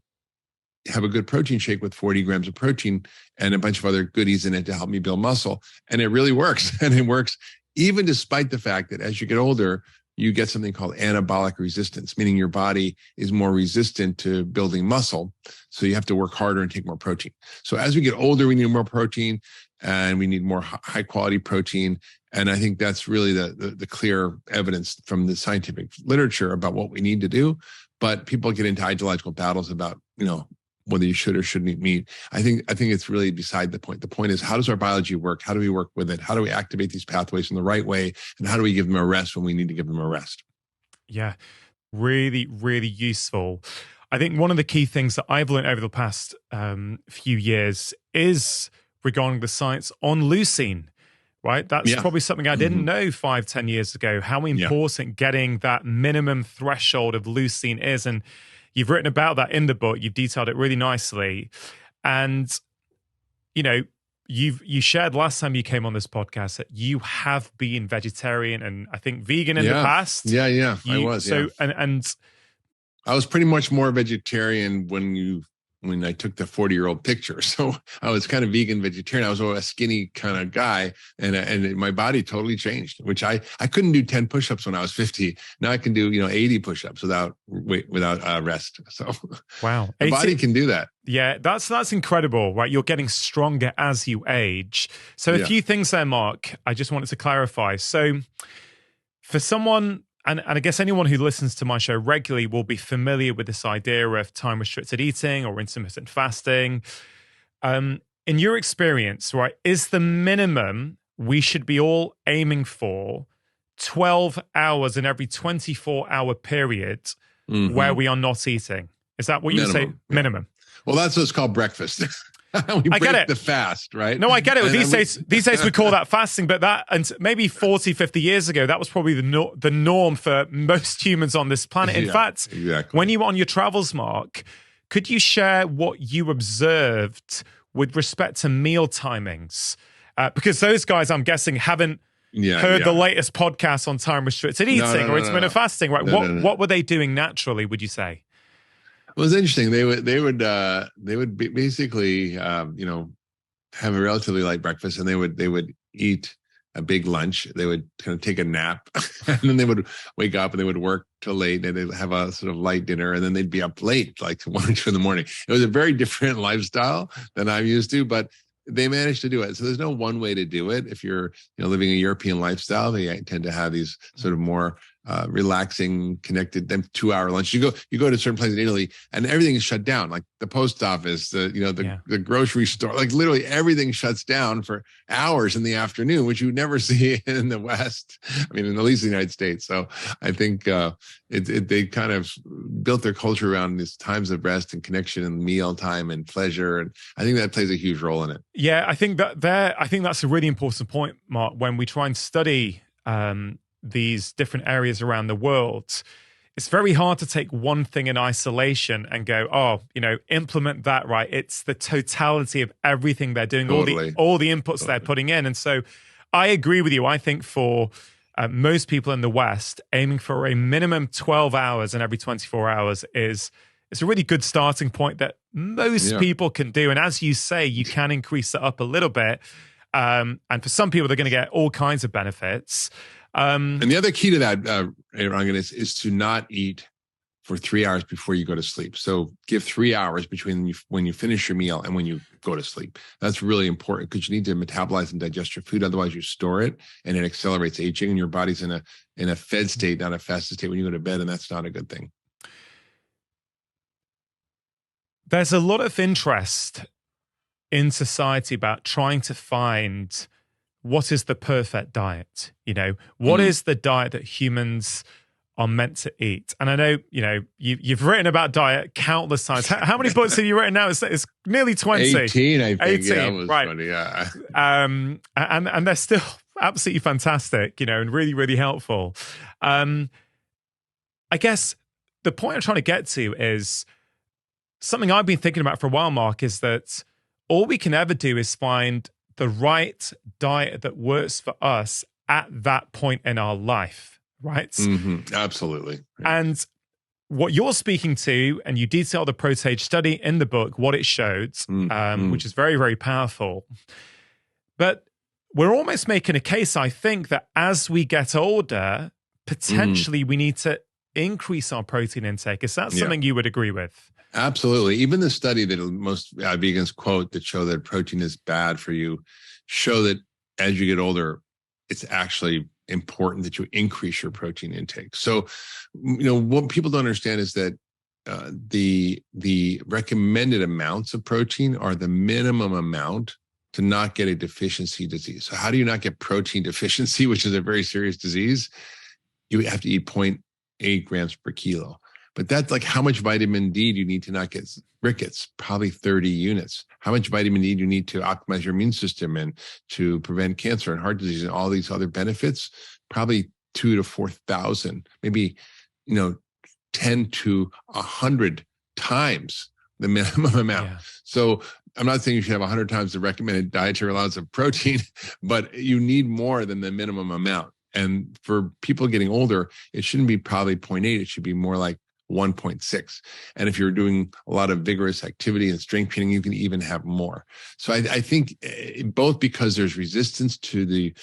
have a good protein shake with 40 grams of protein and a bunch of other goodies in it to help me build muscle. And it really works. And it works even despite the fact that as you get older, you get something called anabolic resistance, meaning your body is more resistant to building muscle. So you have to work harder and take more protein. So as we get older, we need more protein and we need more high quality protein. And I think that's really the clear evidence from the scientific literature about what we need to do. But people get into ideological battles about, whether you should or shouldn't eat meat. I think it's really beside the point. The point is, how does our biology work? How do we work with it? How do we activate these pathways in the right way? And how do we give them a rest when we need to give them a rest? Yeah, really, really useful. I think one of the key things that I've learned over the past few years is regarding the science on leucine, right? That's probably something I didn't know 5-10 years ago, how important getting that minimum threshold of leucine is. And you've written about that in the book. You've detailed it really nicely. And, you shared last time you came on this podcast that you have been vegetarian and I think vegan in the past. Yeah, I was. So, and I was pretty much more vegetarian when I took the 40-year-old picture. So I was kind of vegan vegetarian. I was a skinny kind of guy and my body totally changed, which I couldn't do 10 push-ups when I was 50. Now I can do, 80 push-ups without rest. So wow. The body can do that. Yeah, that's incredible, right? You're getting stronger as you age. So a few things there, Mark, I just wanted to clarify. So for someone, and I guess anyone who listens to my show regularly will be familiar with this idea of time-restricted eating or intermittent fasting. In your experience, right, is the minimum we should be all aiming for 12 hours in every 24-hour period where we are not eating? Is that what you say? Minimum. Well, that's what's called breakfast. I get it. The fast, right? No, I get it. These days we call that fasting, but that, and maybe 40, 50 years ago, that was probably the norm for most humans on this planet. In fact, when you were on your travels, Mark, could you share what you observed with respect to meal timings? Because those guys, I'm guessing, haven't heard the latest podcast on time-restricted eating or intermittent fasting, right? What were they doing naturally, would you say? It was interesting. They would basically, have a relatively light breakfast, and they would eat a big lunch. They would kind of take a nap, and then they would wake up and they would work till late, and they'd have a sort of light dinner, and then they'd be up late, like 1 or 2 in the morning. It was a very different lifestyle than I'm used to, but they managed to do it. So there's no one way to do it. If you're living a European lifestyle, they tend to have these sort of more relaxing, connected, them 2-hour lunch. You go to certain places in Italy and everything is shut down. Like the post office, the grocery store, like literally everything shuts down for hours in the afternoon, which you would never see in the West. I mean, in at least the United States. So I think they kind of built their culture around these times of rest and connection and meal time and pleasure. And I think that plays a huge role in it. Yeah, I think that's a really important point, Mark, when we try and study these different areas around the world. It's very hard to take one thing in isolation and go, implement that, right? It's the totality of everything they're doing, totally. all the inputs they're putting in. And so I agree with you. I think for most people in the West, aiming for a minimum 12 hours in every 24 hours it's a really good starting point that most people can do. And as you say, you can increase it up a little bit. And for some people, they're going to get all kinds of benefits. And the other key to that, Rangan, is to not eat for 3 hours before you go to sleep. So give 3 hours between when you finish your meal and when you go to sleep. That's really important because you need to metabolize and digest your food. Otherwise, you store it and it accelerates aging, and your body's in a fed state, not a fasted state when you go to bed, and that's not a good thing. There's a lot of interest in society about trying to find what is the perfect diet. What is the diet that humans are meant to eat? And I know, you've written about diet countless times. How many books have you written now? It's nearly 20. 18, I think. 18, yeah, was right. funny, yeah. And they're still absolutely fantastic, and really, really helpful. I guess the point I'm trying to get to is something I've been thinking about for a while, Mark, is that all we can ever do is find the right diet that works for us at that point in our life, right? Mm-hmm. Absolutely. And what you're speaking to, and you detail the Protage study in the book, what it showed, which is very, very powerful. But we're almost making a case, I think, that as we get older, potentially we need to increase our protein intake. Is that something you would agree with? Absolutely. Even the study that most vegans quote that show that protein is bad for you show that as you get older, it's actually important that you increase your protein intake. So, what people don't understand is that the recommended amounts of protein are the minimum amount to not get a deficiency disease. So how do you not get protein deficiency, which is a very serious disease? You have to eat 0.8 grams per kilo. But that's like how much vitamin D do you need to not get rickets? Probably 30 units. How much vitamin D do you need to optimize your immune system and to prevent cancer and heart disease and all these other benefits? Probably 2,000 to 4,000, maybe, 10 to 100 times the minimum amount. Yeah. So I'm not saying you should have 100 times the recommended dietary allowance of protein, but you need more than the minimum amount. And for people getting older, it shouldn't be probably 0.8. It should be more like 1.6. And if you're doing a lot of vigorous activity and strength training, you can even have more. So I think both because there's resistance to the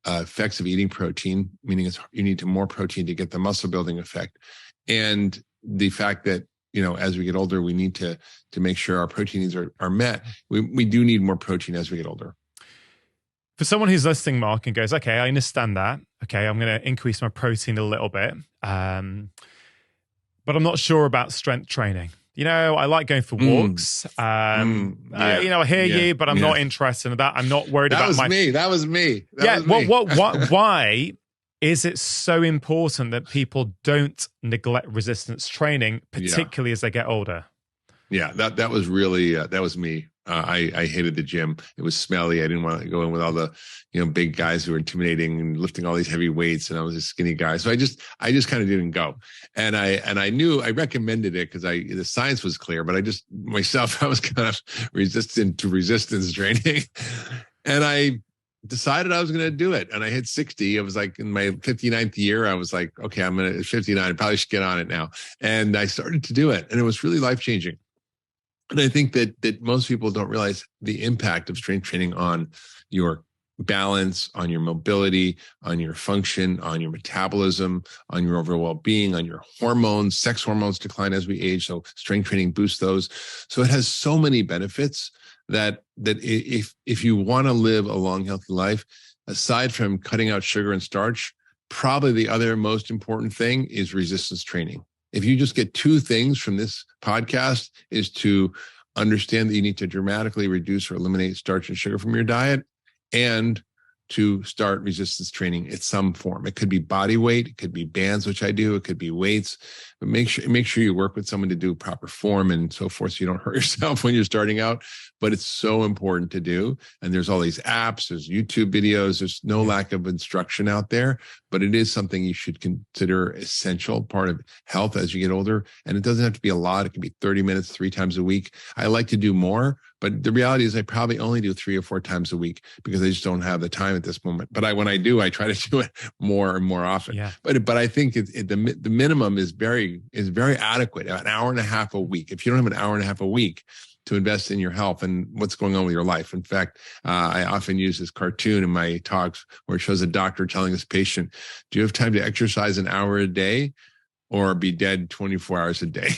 effects of eating protein, meaning you need more protein to get the muscle building effect, and the fact that as we get older, we need to make sure our protein needs are met. We do need more protein as we get older. For someone who's listening, Mark, and goes, okay, I understand that. Okay, I'm going to increase my protein a little bit. But I'm not sure about strength training. I like going for walks. I hear you, but I'm not interested in that. I'm not worried about That was me. Why is it so important that people don't neglect resistance training, particularly as they get older? Yeah, that was really, that was me. I hated the gym. It was smelly. I didn't want to go in with all the, big guys who were intimidating and lifting all these heavy weights. And I was a skinny guy. So I just kind of didn't go. And I knew I recommended it because the science was clear, but I was kind of resistant to resistance training. And I decided I was going to do it. And I hit 60. I was like in my 59th year. I was like, okay, I'm going to 59. I probably should get on it now. And I started to do it. And it was really life-changing. And I think that most people don't realize the impact of strength training on your balance, on your mobility, on your function, on your metabolism, on your overall well-being, on your hormones. Sex hormones decline as we age, so strength training boosts those. So it has so many benefits that if you want to live a long, healthy life, aside from cutting out sugar and starch, probably the other most important thing is resistance training. If you just get two things from this podcast, is to understand that you need to dramatically reduce or eliminate starch and sugar from your diet, and to start resistance training in some form. It could be body weight, it could be bands, which I do, it could be weights, but make sure you work with someone to do proper form and so forth, so you don't hurt yourself when you're starting out. But it's so important to do. And there's all these apps, there's YouTube videos, there's no lack of instruction out there, but it is something you should consider essential part of health as you get older. And it doesn't have to be a lot. It can be 30 minutes, 3 times a week. I like to do more, but the reality is I probably only do 3 or 4 times a week because I just don't have the time at this moment. But when I do, I try to do it more and more often. Yeah. But I think the minimum is very adequate. An hour and a half a week. If you don't have an hour and a half a week to invest in your health and what's going on with your life. In fact, I often use this cartoon in my talks where it shows a doctor telling his patient, do you have time to exercise an hour a day or be dead 24 hours a day?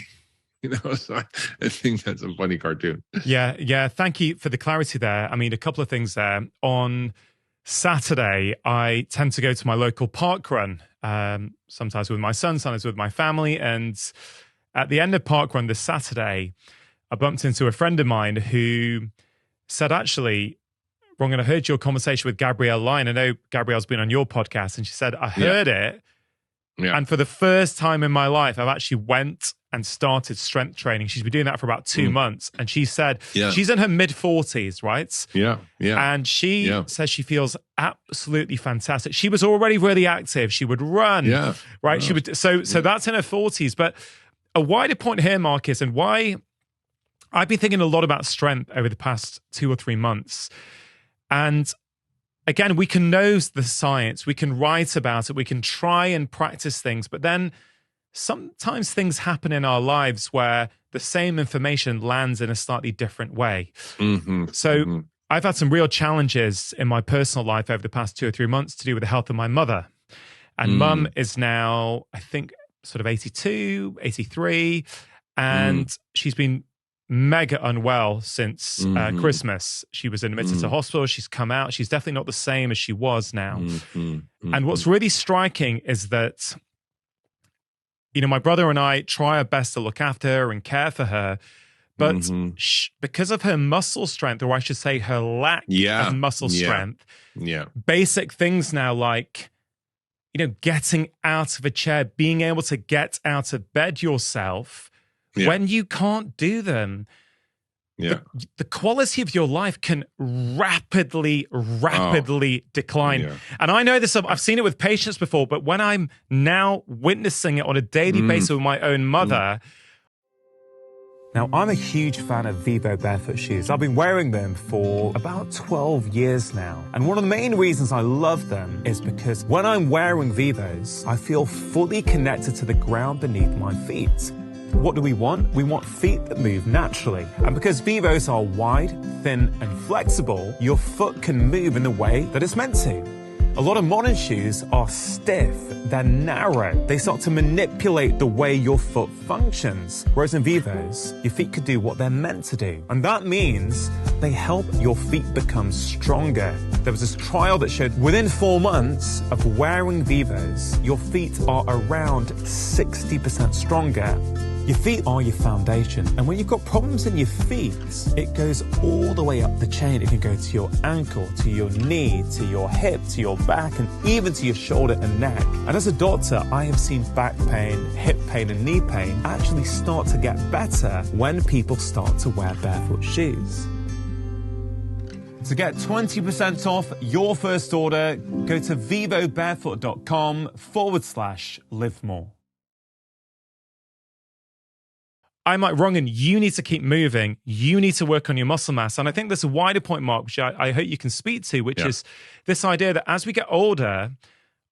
So I think that's a funny cartoon. Yeah. Thank you for the clarity there. I mean, a couple of things there. On Saturday, I tend to go to my local park run, sometimes with my son, sometimes with my family. And at the end of park run this Saturday, I bumped into a friend of mine who said, actually, Ron, I heard your conversation with Gabrielle Lyon. I know Gabrielle's been on your podcast, and she said, I heard it. Yeah. And for the first time in my life, I've actually went and started strength training. She's been doing that for about 2 months. And she said, she's in her mid-40s, right? Yeah. And she says she feels absolutely fantastic. She was already really active. She would run, right? She would. So that's in her 40s. But a wider point here, Mark, is, and why I've been thinking a lot about strength over the past 2 or 3 months. And again, we can know the science, we can write about it, we can try and practice things, but then sometimes things happen in our lives where the same information lands in a slightly different way. I've had some real challenges in my personal life over the past 2 or 3 months to do with the health of my mother. And mum is now, I think, sort of 82, 83. And she's been mega unwell since Christmas. She was admitted to hospital. She's come out. She's definitely not the same as she was now. And what's really striking is that, you know, my brother and I try our best to look after her and care for her. But because of her muscle strength, or I should say her lack of muscle strength, basic things now like, you know, getting out of a chair, being able to get out of bed yourself, when you can't do them, the quality of your life can rapidly decline. And I know this, I've seen it with patients before, but when I'm now witnessing it on a daily basis with my own mother. Now, I'm a huge fan of Vivo barefoot shoes. I've been wearing them for about 12 years now. And one of the main reasons I love them is because when I'm wearing Vivos, I feel fully connected to the ground beneath my feet. What do we want? We want feet that move naturally. And because Vivos are wide, thin, and flexible, your foot can move in the way that it's meant to. A lot of modern shoes are stiff, they're narrow. They start to manipulate the way your foot functions. Whereas in Vivos, your feet could do what they're meant to do. And that means they help your feet become stronger. There was this trial that showed within 4 months of wearing Vivos, your feet are around 60% stronger. Your feet are your foundation, and when you've got problems in your feet, it goes all the way up the chain. It can go to your ankle, to your knee, to your hip, to your back, and even to your shoulder and neck. And as a doctor, I have seen back pain, hip pain, and knee pain actually start to get better when people start to wear barefoot shoes. To get 20% off your first order, go to vivobarefoot.com/livemore. I might wrong, and you need to keep moving. You need to work on your muscle mass. And I think there's a wider point, Mark, which I hope you can speak to, which is this idea that as we get older,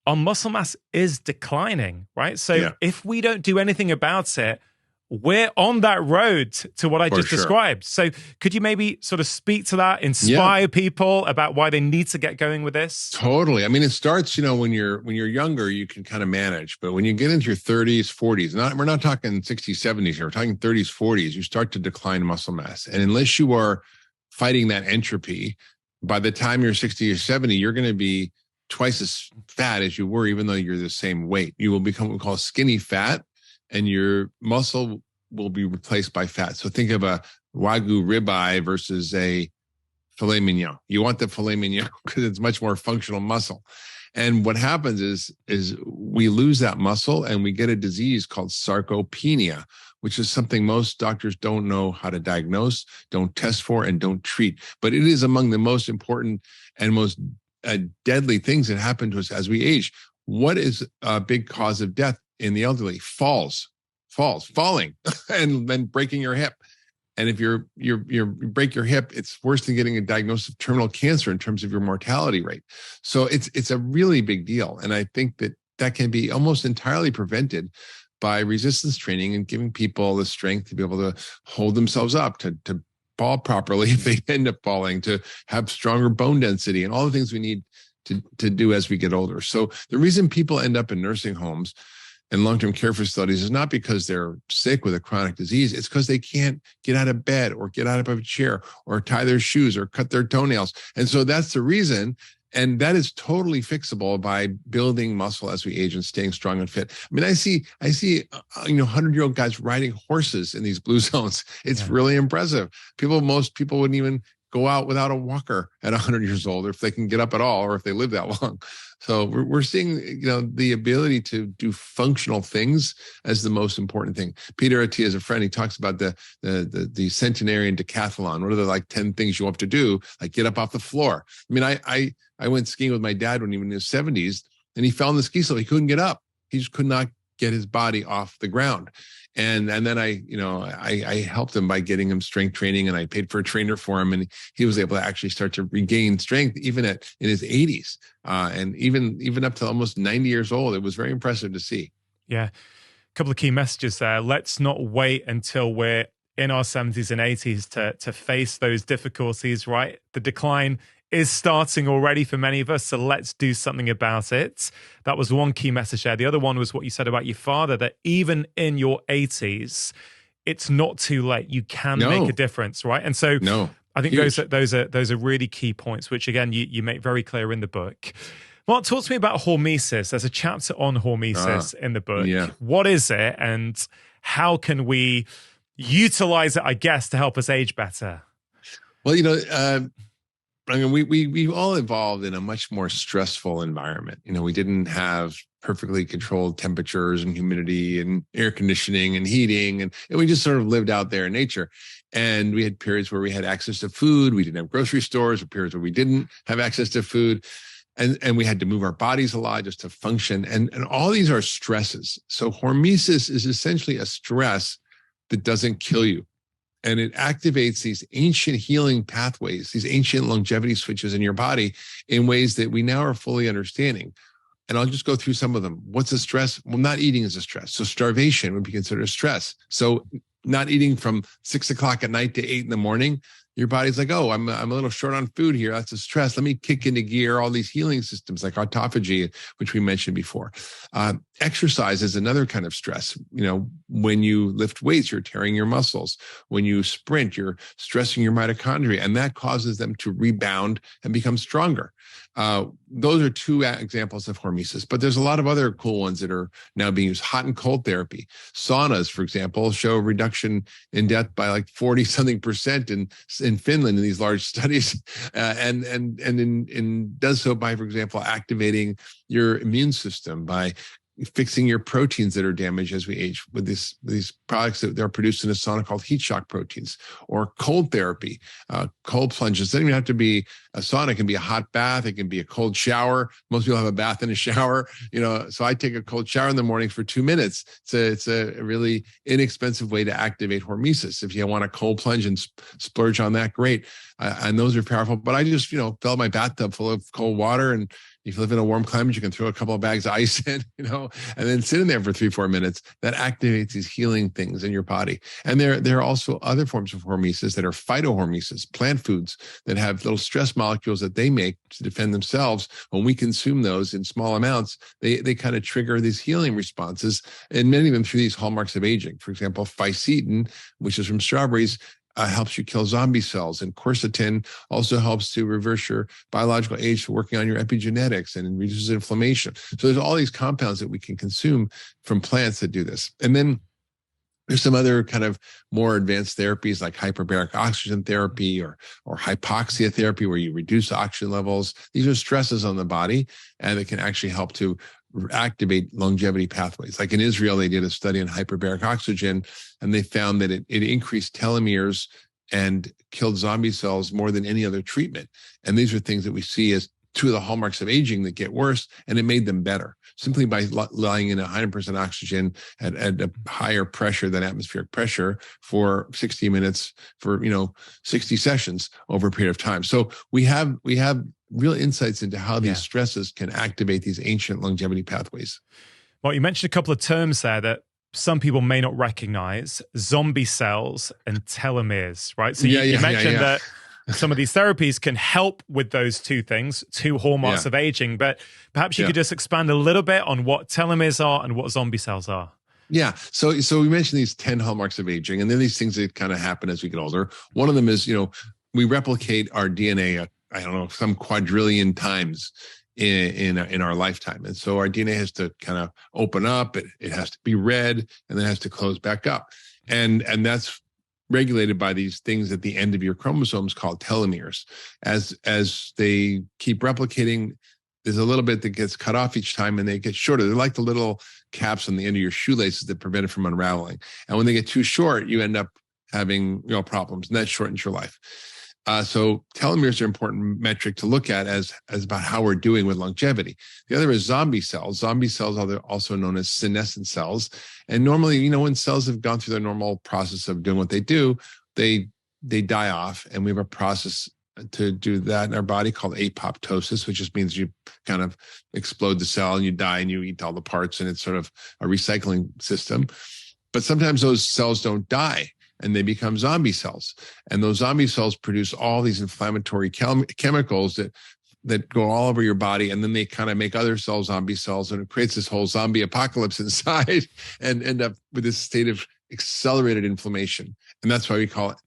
our muscle mass is declining, right? So if we don't do anything about it, we're on that road to what I just described. So could you maybe sort of speak to that, inspire people about why they need to get going with this? Totally. I mean, it starts, you know, when you're younger, you can kind of manage, but when you get into your 30s, 40s, we're not talking 60s, 70s here, we're talking 30s, 40s, you start to decline muscle mass. And unless you are fighting that entropy, by the time you're 60 or 70, you're going to be twice as fat as you were, even though you're the same weight. You will become what we call skinny fat, and your muscle will be replaced by fat. So think of a Wagyu ribeye versus a filet mignon. You want the filet mignon because it's much more functional muscle. And what happens is we lose that muscle and we get a disease called sarcopenia, which is something most doctors don't know how to diagnose, don't test for, and don't treat. But it is among the most important and most deadly things that happen to us as we age. What is a big cause of death in the elderly? Falling, and then breaking your hip. And if you break your hip, it's worse than getting a diagnosis of terminal cancer in terms of your mortality rate. So it's a really big deal. And I think that can be almost entirely prevented by resistance training and giving people the strength to be able to hold themselves up, to fall properly if they end up falling, to have stronger bone density, and all the things we need to do as we get older. So the reason people end up in nursing homes and long-term care facilities is not because they're sick with a chronic disease. It's because they can't get out of bed or get out of a chair or tie their shoes or cut their toenails. And so that's the reason. And that is totally fixable by building muscle as we age and staying strong and fit. I mean, I see, 100-year-old guys riding horses in these blue zones. It's really impressive. Most people wouldn't even go out without a walker at 100 years old, or if they can get up at all, or if they live that long. So we're seeing, the ability to do functional things as the most important thing. Peter Attia is a friend. He talks about the centenarian decathlon. What are the 10 things you have to do? Like get up off the floor. I mean, I went skiing with my dad when he was in his 70s, and he fell on the ski slope. He couldn't get up. He just could not get his body off the ground. And then I helped him by getting him strength training, and I paid for a trainer for him, and he was able to actually start to regain strength even in his 80s, and even up to almost 90 years old. It was very impressive to see. Yeah, a couple of key messages there. Let's not wait until we're in our 70s and 80s to face those difficulties. Right, the decline is starting already for many of us, so let's do something about it. That was one key message there. The other one was what you said about your father, that even in your 80s, it's not too late. You can make a difference, right? And so I think those are really key points, which again, you make very clear in the book. Mark, talk to me about hormesis. There's a chapter on hormesis in the book. Yeah. What is it, and how can we utilize it, I guess, to help us age better? Well, I mean, we all evolved in a much more stressful environment. We didn't have perfectly controlled temperatures and humidity and air conditioning and heating, and we just sort of lived out there in nature. And we had periods where we had access to food. We didn't have grocery stores, or periods where we didn't have access to food. And we had to move our bodies a lot just to function. And all these are stresses. So hormesis is essentially a stress that doesn't kill you. And it activates these ancient healing pathways, these ancient longevity switches in your body in ways that we now are fully understanding. And I'll just go through some of them. What's a stress? Well, not eating is a stress. So starvation would be considered a stress. So not eating from 6 o'clock at night to 8 in the morning, your body's like, oh, I'm a little short on food here. That's a stress. Let me kick into gear all these healing systems like autophagy, which we mentioned before. Exercise is another kind of stress. When you lift weights, you're tearing your muscles. When you sprint, you're stressing your mitochondria, and that causes them to rebound and become stronger. Those are two examples of hormesis, but there's a lot of other cool ones that are now being used. Hot and cold therapy. Saunas, for example, show a reduction in death by like 40-something% in Finland in these large studies, and does so by, for example, activating your immune system, by fixing your proteins that are damaged as we age with these products that they're produced in a sauna called heat shock proteins. Or cold therapy, cold plunges. It doesn't even have to be a sauna. It can be a hot bath. It can be a cold shower. Most people have a bath and a shower, so I take a cold shower in the morning for 2 minutes. It's a really inexpensive way to activate hormesis. If you want a cold plunge and splurge on that, great. And those are powerful, but I just, fill my bathtub full of cold water, and if you live in a warm climate, you can throw a couple of bags of ice in, and then sit in there for 3-4 minutes. That activates these healing things in your body. And there are also other forms of hormesis that are phytohormesis, plant foods that have little stress molecules that they make to defend themselves. When we consume those in small amounts, they kind of trigger these healing responses, and many of them through these hallmarks of aging. For example, fisetin, which is from strawberries, helps you kill zombie cells. And quercetin also helps to reverse your biological age for working on your epigenetics and reduces inflammation. So there's all these compounds that we can consume from plants that do this. And then there's some other kind of more advanced therapies like hyperbaric oxygen therapy or hypoxia therapy, where you reduce oxygen levels. These are stresses on the body, and it can actually help to activate longevity pathways. Like in Israel, they did a study on hyperbaric oxygen, and they found that it increased telomeres and killed zombie cells more than any other treatment. And these are things that we see as two of the hallmarks of aging that get worse, and it made them better simply by lying in 100% oxygen at a higher pressure than atmospheric pressure for 60 minutes for 60 sessions over a period of time. So we have real insights into how these stresses can activate these ancient longevity pathways. Well, you mentioned a couple of terms there that some people may not recognize: zombie cells and telomeres, right? So you mentioned that some of these therapies can help with those two things, two hallmarks of aging, but perhaps you could just expand a little bit on what telomeres are and what zombie cells are. Yeah. So we mentioned these 10 hallmarks of aging, and then these things that kind of happen as we get older. One of them is, we replicate our DNA, some quadrillion times in our lifetime. And so our DNA has to kind of open up, it has to be read, and then has to close back up. And that's regulated by these things at the end of your chromosomes called telomeres. As they keep replicating, there's a little bit that gets cut off each time, and they get shorter. They're like the little caps on the end of your shoelaces that prevent it from unraveling. And when they get too short, you end up having problems, and that shortens your life. So telomeres are an important metric to look at as about how we're doing with longevity. The other is zombie cells. Zombie cells are also known as senescent cells. And normally, when cells have gone through their normal process of doing what they do, they die off. And we have a process to do that in our body called apoptosis, which just means you kind of explode the cell and you die and you eat all the parts, and it's sort of a recycling system. But sometimes those cells don't die. and they become zombie cells. And those zombie cells produce all these inflammatory chemicals that go all over your body, and then they kind of make other cells zombie cells, and it creates this whole zombie apocalypse inside and end up with this state of accelerated inflammation. And that's why we call it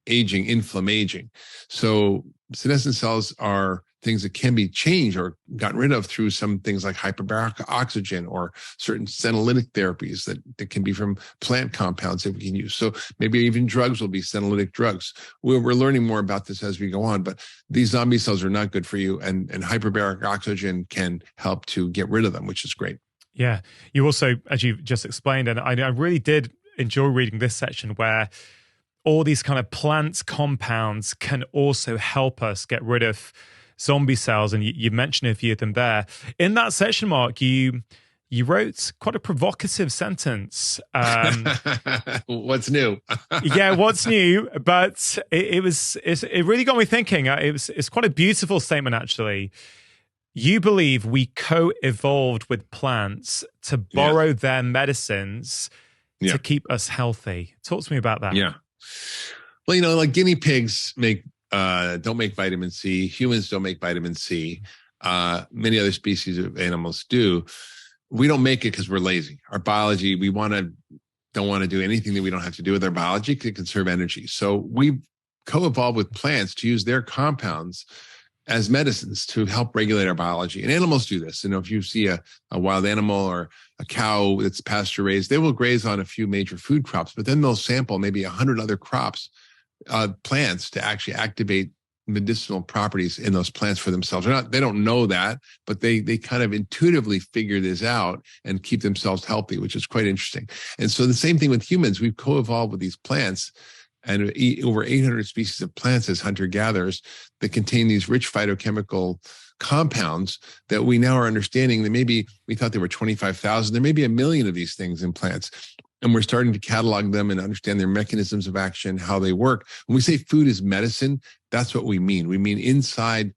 aging, inflammaging. So senescent cells are things that can be changed or gotten rid of through some things like hyperbaric oxygen or certain senolytic therapies that can be from plant compounds that we can use. So maybe even drugs will be senolytic drugs. We're learning more about this as we go on, but these zombie cells are not good for you, and hyperbaric oxygen can help to get rid of them, which is great. Yeah. You also, as you just explained, and I really did enjoy reading this section where all these kind of plant compounds can also help us get rid of zombie cells, and you mentioned a few of them there. In that section, Mark, you wrote quite a provocative sentence. What's new? Yeah, what's new? But it really got me thinking. It's quite a beautiful statement, actually. You believe we co-evolved with plants to borrow their medicines to keep us healthy. Talk to me about that. Yeah. Well, like guinea pigs don't make vitamin C. Humans don't make vitamin C. Many other species of animals do. We don't make it because we're lazy. Our biology, we don't want to do anything that we don't have to do with our biology to conserve energy. So we co-evolved with plants to use their compounds as medicines to help regulate our biology. And animals do this. If you see a wild animal or a cow that's pasture raised, they will graze on a few major food crops, but then they'll sample maybe 100 other crops, plants, to actually activate medicinal properties in those plants for themselves. They don't know that, but they kind of intuitively figure this out and keep themselves healthy, which is quite interesting. And so the same thing with humans. We've co-evolved with these plants, and over 800 species of plants as hunter-gatherers that contain these rich phytochemical compounds that we now are understanding that maybe we thought there were 25,000. There may be 1 million of these things in plants. And we're starting to catalog them and understand their mechanisms of action, how they work. When we say food is medicine, that's what we mean. We mean inside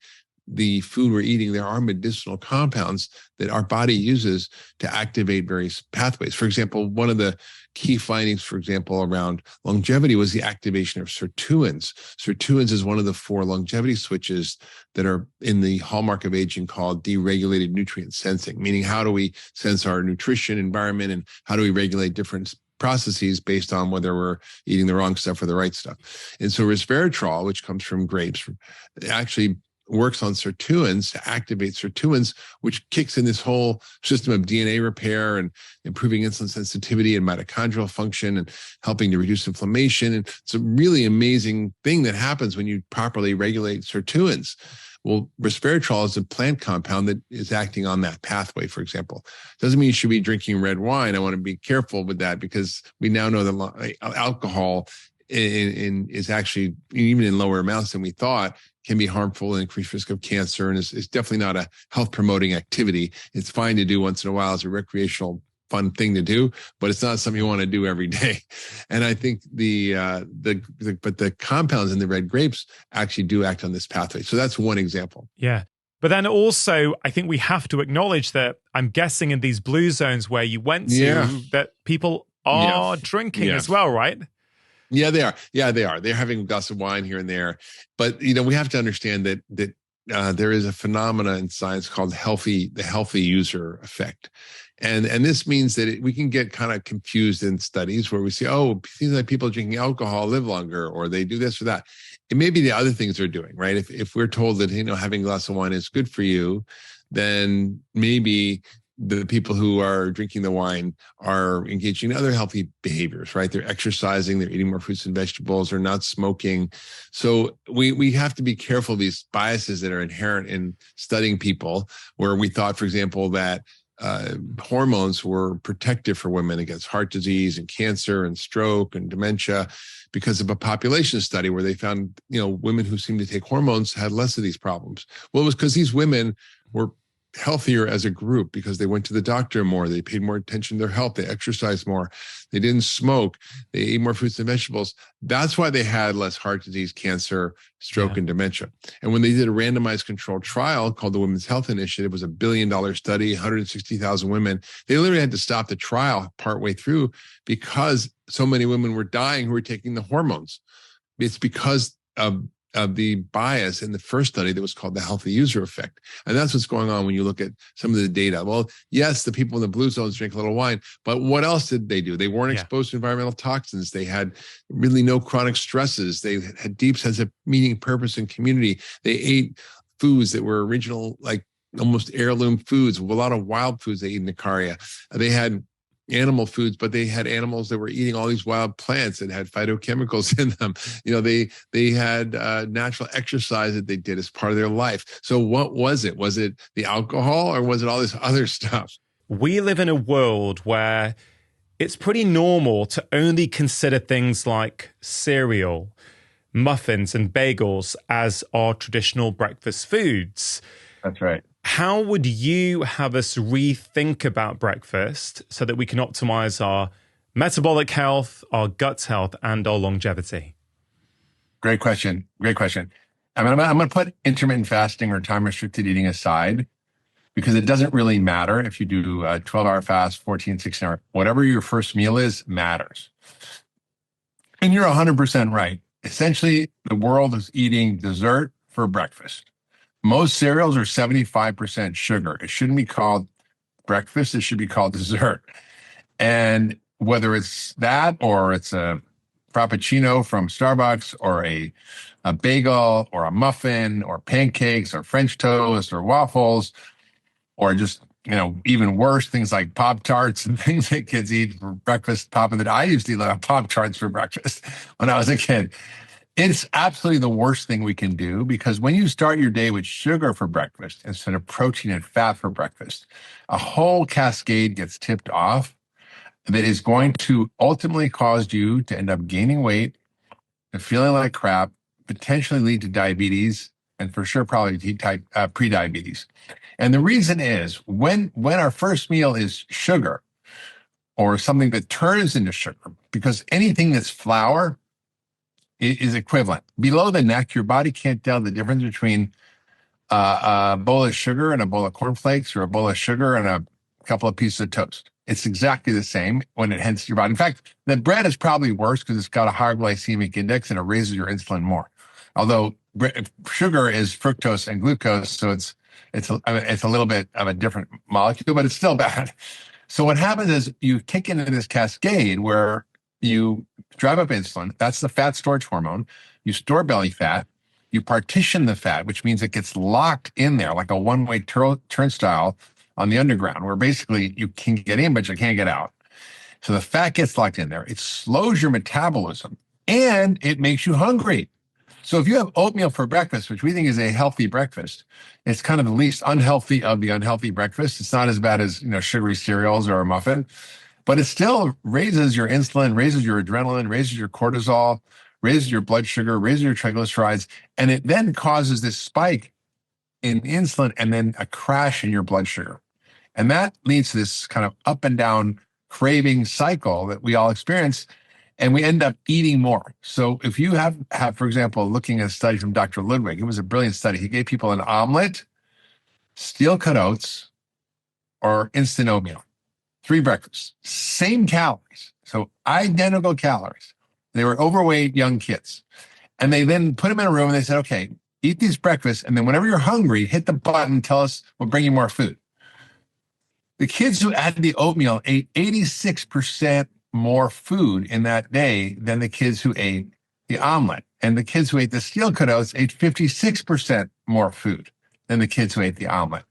the food we're eating, there are medicinal compounds that our body uses to activate various pathways. For example, one of the key findings, for example, around longevity was the activation of sirtuins. Sirtuins is one of the 4 longevity switches that are in the hallmark of aging called deregulated nutrient sensing, meaning how do we sense our nutrition environment and how do we regulate different processes based on whether we're eating the wrong stuff or the right stuff. And so resveratrol, which comes from grapes, actually works on sirtuins to activate sirtuins, which kicks in this whole system of DNA repair and improving insulin sensitivity and mitochondrial function and helping to reduce inflammation. And it's a really amazing thing that happens when you properly regulate sirtuins. Well, resveratrol is a plant compound that is acting on that pathway, for example. Doesn't mean you should be drinking red wine. I want to be careful with that because we now know that alcohol is actually, even in lower amounts than we thought, can be harmful and increase risk of cancer, and it's definitely not a health promoting activity. It's fine to do once in a while as a recreational fun thing to do, but it's not something you want to do every day. And I think but the compounds in the red grapes actually do act on this pathway. So that's one example. Yeah. But then also, I think we have to acknowledge that I'm guessing in these blue zones where you went to, that people are drinking as well, right? Yeah, they are. Yeah, they are. They're having a glass of wine here and there. But, we have to understand that there is a phenomena in science called the healthy user effect. And this means that we can get kind of confused in studies where we say, oh, it seems like people drinking alcohol live longer, or they do this or that. It may be the other things they're doing, right? If we're told that, having a glass of wine is good for you, then maybe the people who are drinking the wine are engaging in other healthy behaviors, right? They're exercising, they're eating more fruits and vegetables, they're not smoking. So we have to be careful of these biases that are inherent in studying people, where we thought, for example, that hormones were protective for women against heart disease and cancer and stroke and dementia because of a population study where they found, women who seemed to take hormones had less of these problems. Well, it was because these women were healthier as a group because they went to the doctor more, they paid more attention to their health, they exercised more, they didn't smoke, they ate more fruits and vegetables. That's why they had less heart disease, cancer, stroke, and dementia. And when they did a randomized controlled trial called the Women's Health Initiative, it was $1 billion study, 160,000 women. They literally had to stop the trial partway through because so many women were dying who were taking the hormones. It's because of the bias in the first study that was called the healthy user effect. And that's what's going on when you look at some of the data. Well, yes, the people in the blue zones drink a little wine, but what else did they do? They weren't exposed to environmental toxins. They had really no chronic stresses. They had deep sense of meaning, purpose, and community. They ate foods that were original, like almost heirloom foods, a lot of wild foods they eat in Icaria. They had animal foods, but they had animals that were eating all these wild plants that had phytochemicals in them. They had natural exercise that they did as part of their life. So what was it? Was it the alcohol, or was it all this other stuff? We live in a world where it's pretty normal to only consider things like cereal, muffins, and bagels as our traditional breakfast foods. That's right. How would you have us rethink about breakfast so that we can optimize our metabolic health, our gut health, and our longevity? Great question. Great question. I'm going to put intermittent fasting or time-restricted eating aside, because it doesn't really matter if you do a 12-hour fast, 14, 16-hour, whatever your first meal is matters. And you're 100% right. Essentially, the world is eating dessert for breakfast. Most cereals are 75% sugar. It shouldn't be called breakfast. It should be called dessert. And whether it's that, or it's a Frappuccino from Starbucks, or a bagel, or a muffin, or pancakes, or French toast, or waffles, or just, even worse, things like Pop-Tarts and things that kids eat for breakfast. I used to eat Pop-Tarts for breakfast when I was a kid. It's absolutely the worst thing we can do, because when you start your day with sugar for breakfast instead of protein and fat for breakfast, a whole cascade gets tipped off that is going to ultimately cause you to end up gaining weight, and feeling like crap, potentially lead to diabetes, and for sure probably prediabetes. And the reason is when our first meal is sugar, or something that turns into sugar, because anything that's flour is equivalent. Below the neck, your body can't tell the difference between a bowl of sugar and a bowl of cornflakes, or a bowl of sugar and a couple of pieces of toast. It's exactly the same when it hits your body. In fact, the bread is probably worse because it's got a higher glycemic index and it raises your insulin more. Although sugar is fructose and glucose, so it's a little bit of a different molecule, but it's still bad. So what happens is you kick into this cascade where you drive up insulin. That's the fat storage hormone. You store belly fat. You partition the fat, which means it gets locked in there like a one-way turnstile on the underground, where basically you can get in, but you can't get out. So the fat gets locked in there. It slows your metabolism, and it makes you hungry. So if you have oatmeal for breakfast, which we think is a healthy breakfast, it's kind of the least unhealthy of the unhealthy breakfast. It's not as bad as sugary cereals or a muffin, but it still raises your insulin, raises your adrenaline, raises your cortisol, raises your blood sugar, raises your triglycerides, and it then causes this spike in insulin and then a crash in your blood sugar. And that leads to this kind of up and down craving cycle that we all experience, and we end up eating more. So if you have, for example, looking at a study from Dr. Ludwig, it was a brilliant study. He gave people an omelet, steel-cut oats, or instant oatmeal. 3 breakfasts, same calories, so identical calories. They were overweight young kids. And they then put them in a room and they said, okay, eat these breakfasts, and then whenever you're hungry, hit the button, tell us, we'll bring you more food. The kids who had the oatmeal ate 86% more food in that day than the kids who ate the omelet. And the kids who ate the steel-cut oats ate 56% more food than the kids who ate the omelet.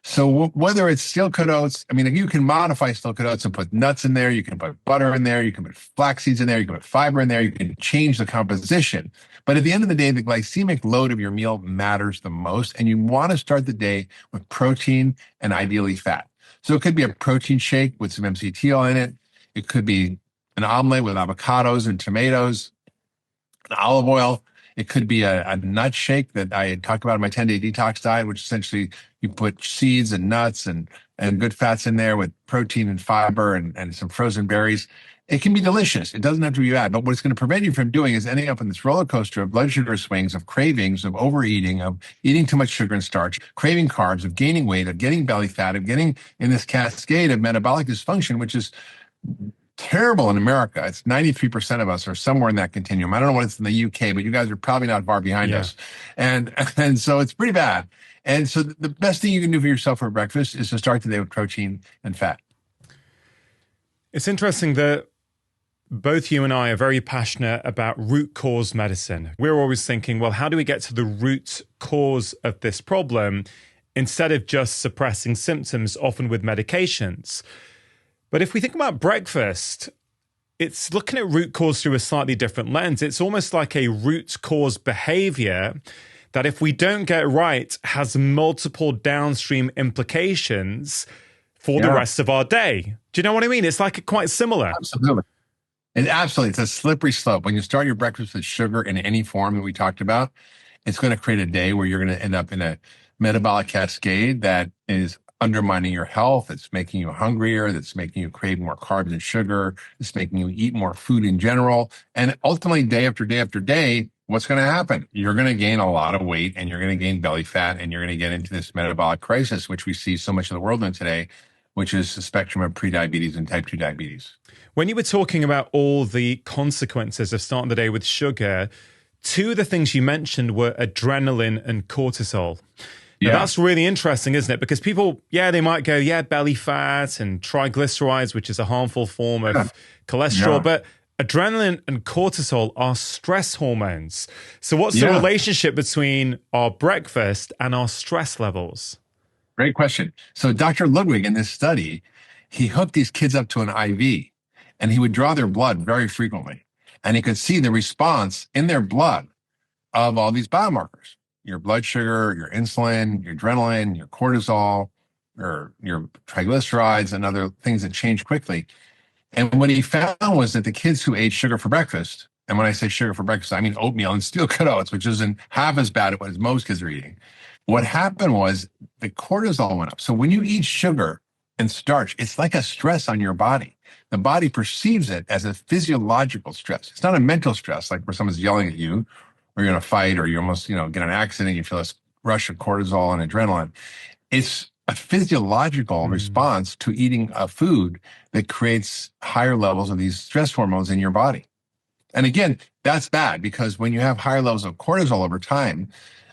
So whether it's steel-cut oats, you can modify steel-cut oats and put nuts in there. You can put butter in there. You can put flax seeds in there. You can put fiber in there. You can change the composition. But at the end of the day, the glycemic load of your meal matters the most. And you want to start the day with protein and ideally fat. So it could be a protein shake with some MCT oil in it. It could be an omelet with avocados and tomatoes, and olive oil. It could be a nut shake that I talked about in my 10-day detox diet, which essentially you put seeds and nuts and good fats in there with protein and fiber and some frozen berries. It can be delicious. It doesn't have to be bad. But what it's going to prevent you from doing is ending up in this roller coaster of blood sugar swings, of cravings, of overeating, of eating too much sugar and starch, craving carbs, of gaining weight, of getting belly fat, of getting in this cascade of metabolic dysfunction, which is terrible in America. It's 93% of us are somewhere in that continuum. I don't know what it's in the UK, but you guys are probably not far behind us. And so it's pretty bad. And so the best thing you can do for yourself for breakfast is to start the day with protein and fat. It's interesting that both you and I are very passionate about root cause medicine. We're always thinking, well, how do we get to the root cause of this problem instead of just suppressing symptoms, often with medications? But if we think about breakfast, it's looking at root cause through a slightly different lens. It's almost like a root cause behavior that if we don't get right has multiple downstream implications for the rest of our day. Do you know what I mean? It's like quite similar. Absolutely. And absolutely, it's a slippery slope. When you start your breakfast with sugar in any form that we talked about, it's going to create a day where you're going to end up in a metabolic cascade that is undermining your health. It's making you hungrier. That's making you crave more carbs and sugar. It's making you eat more food in general. And ultimately, day after day after day, what's going to happen? You're going to gain a lot of weight and you're going to gain belly fat and you're going to get into this metabolic crisis, which we see so much of the world in today, which is the spectrum of prediabetes and type 2 diabetes. When you were talking about all the consequences of starting the day with sugar, two of the things you mentioned were adrenaline and cortisol. Now, that's really interesting, isn't it? Because people, they might go, belly fat and triglycerides, which is a harmful form of cholesterol, but adrenaline and cortisol are stress hormones. So what's the relationship between our breakfast and our stress levels? Great question. So Dr. Ludwig, in this study, he hooked these kids up to an IV and he would draw their blood very frequently. And he could see the response in their blood of all these biomarkers, your blood sugar, your insulin, your adrenaline, your cortisol, or your triglycerides and other things that change quickly. And what he found was that the kids who ate sugar for breakfast, and when I say sugar for breakfast, I mean oatmeal and steel cut oats, which isn't half as bad as most kids are eating. What happened was the cortisol went up. So when you eat sugar and starch, it's like a stress on your body. The body perceives it as a physiological stress. It's not a mental stress, like where someone's yelling at you, or you're in a fight, or you almost, get an accident, you feel this rush of cortisol and adrenaline. It's a physiological response to eating a food that creates higher levels of these stress hormones in your body. And again, that's bad because when you have higher levels of cortisol over time,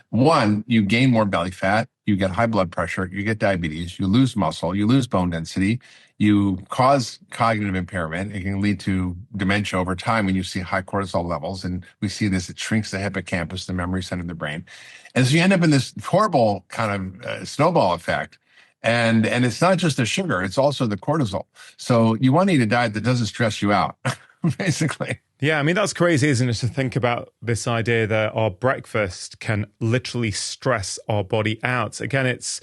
one, you gain more belly fat, you get high blood pressure, you get diabetes, you lose muscle, you lose bone density, you cause cognitive impairment. It can lead to dementia over time when you see high cortisol levels. And we see this, it shrinks the hippocampus, the memory center of the brain. And so you end up in this horrible kind of snowball effect. And it's not just the sugar, it's also the cortisol. So you want to eat a diet that doesn't stress you out, basically. Yeah, I mean, that's crazy, isn't it, to think about this idea that our breakfast can literally stress our body out. Again, it's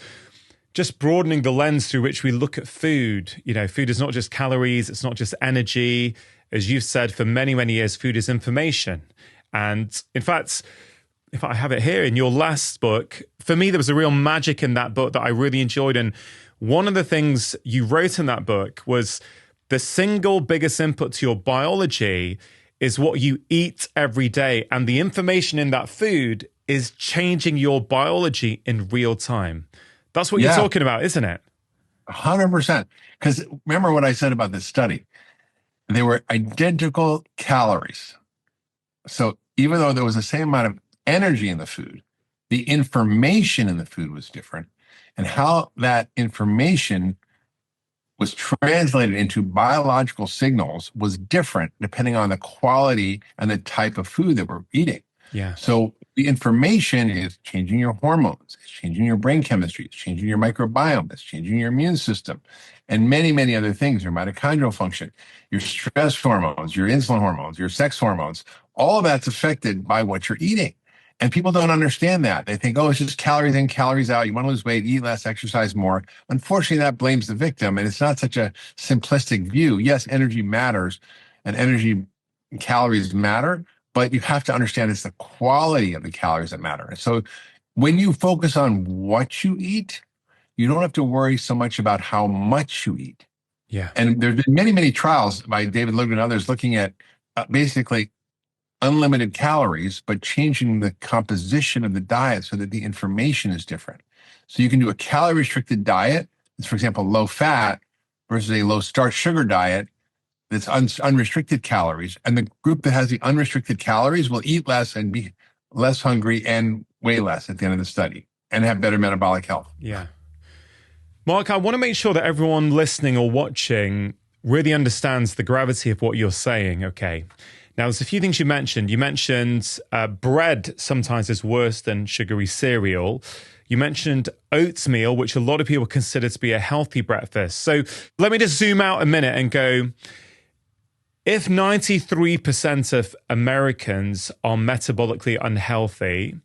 just broadening the lens through which we look at food. Food is not just calories, it's not just energy. As you've said, for many, many years, food is information. And in fact, if I have it here, in your last book, for me, there was a real magic in that book that I really enjoyed. And one of the things you wrote in that book was the single biggest input to your biology is what you eat every day. And the information in that food is changing your biology in real time. That's what you're talking about, isn't it? 100%. Because remember what I said about this study. They were identical calories. So even though there was the same amount of energy in the food, the information in the food was different. And how that information was translated into biological signals was different depending on the quality and the type of food that we're eating. Yeah. So the information is changing your hormones, it's changing your brain chemistry, it's changing your microbiome, it's changing your immune system, and many, many other things, your mitochondrial function, your stress hormones, your insulin hormones, your sex hormones. All of that's affected by what you're eating. And people don't understand that. They think, it's just calories in, calories out. You want to lose weight, eat less, exercise more. Unfortunately, that blames the victim. And it's not such a simplistic view. Yes, energy matters and energy calories matter, but you have to understand it's the quality of the calories that matter. And so when you focus on what you eat, you don't have to worry so much about how much you eat. Yeah. And there's been many, many trials by David Ludwig and others looking at basically unlimited calories, but changing the composition of the diet so that the information is different. So you can do a calorie restricted diet, it's, for example, low fat versus a low starch sugar diet. that's unrestricted calories, and the group that has the unrestricted calories will eat less and be less hungry and weigh less at the end of the study and have better metabolic health. Yeah. Mark, I want to make sure that everyone listening or watching really understands the gravity of what you're saying, okay? Now, there's a few things you mentioned. You mentioned bread sometimes is worse than sugary cereal. You mentioned oatmeal, which a lot of people consider to be a healthy breakfast. So let me just zoom out a minute and go, if 93% of Americans are metabolically unhealthy,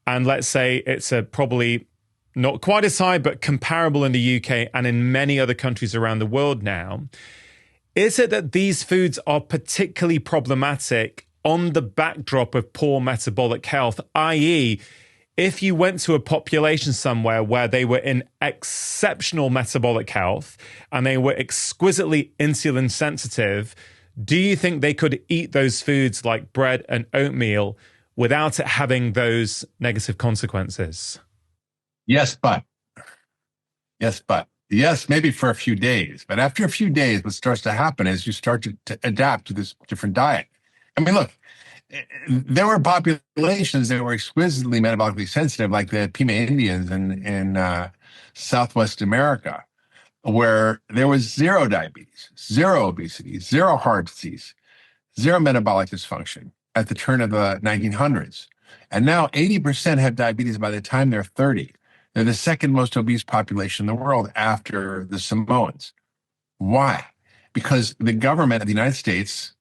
and let's say it's probably not quite as high, but comparable in the UK and in many other countries around the world now, is it that these foods are particularly problematic on the backdrop of poor metabolic health, i.e., if you went to a population somewhere where they were in exceptional metabolic health and they were exquisitely insulin sensitive, do you think they could eat those foods like bread and oatmeal without it having those negative consequences? Yes, but. Yes, maybe for a few days. But after a few days, what starts to happen is you start to adapt to this different diet. I mean, look, there were populations that were exquisitely metabolically sensitive, like the Pima Indians in Southwest America, where there was zero diabetes, zero obesity, zero heart disease, zero metabolic dysfunction at the turn of the 1900s. And now 80% have diabetes by the time they're 30. They're the second most obese population in the world after the Samoans. Why? Because the government of the United States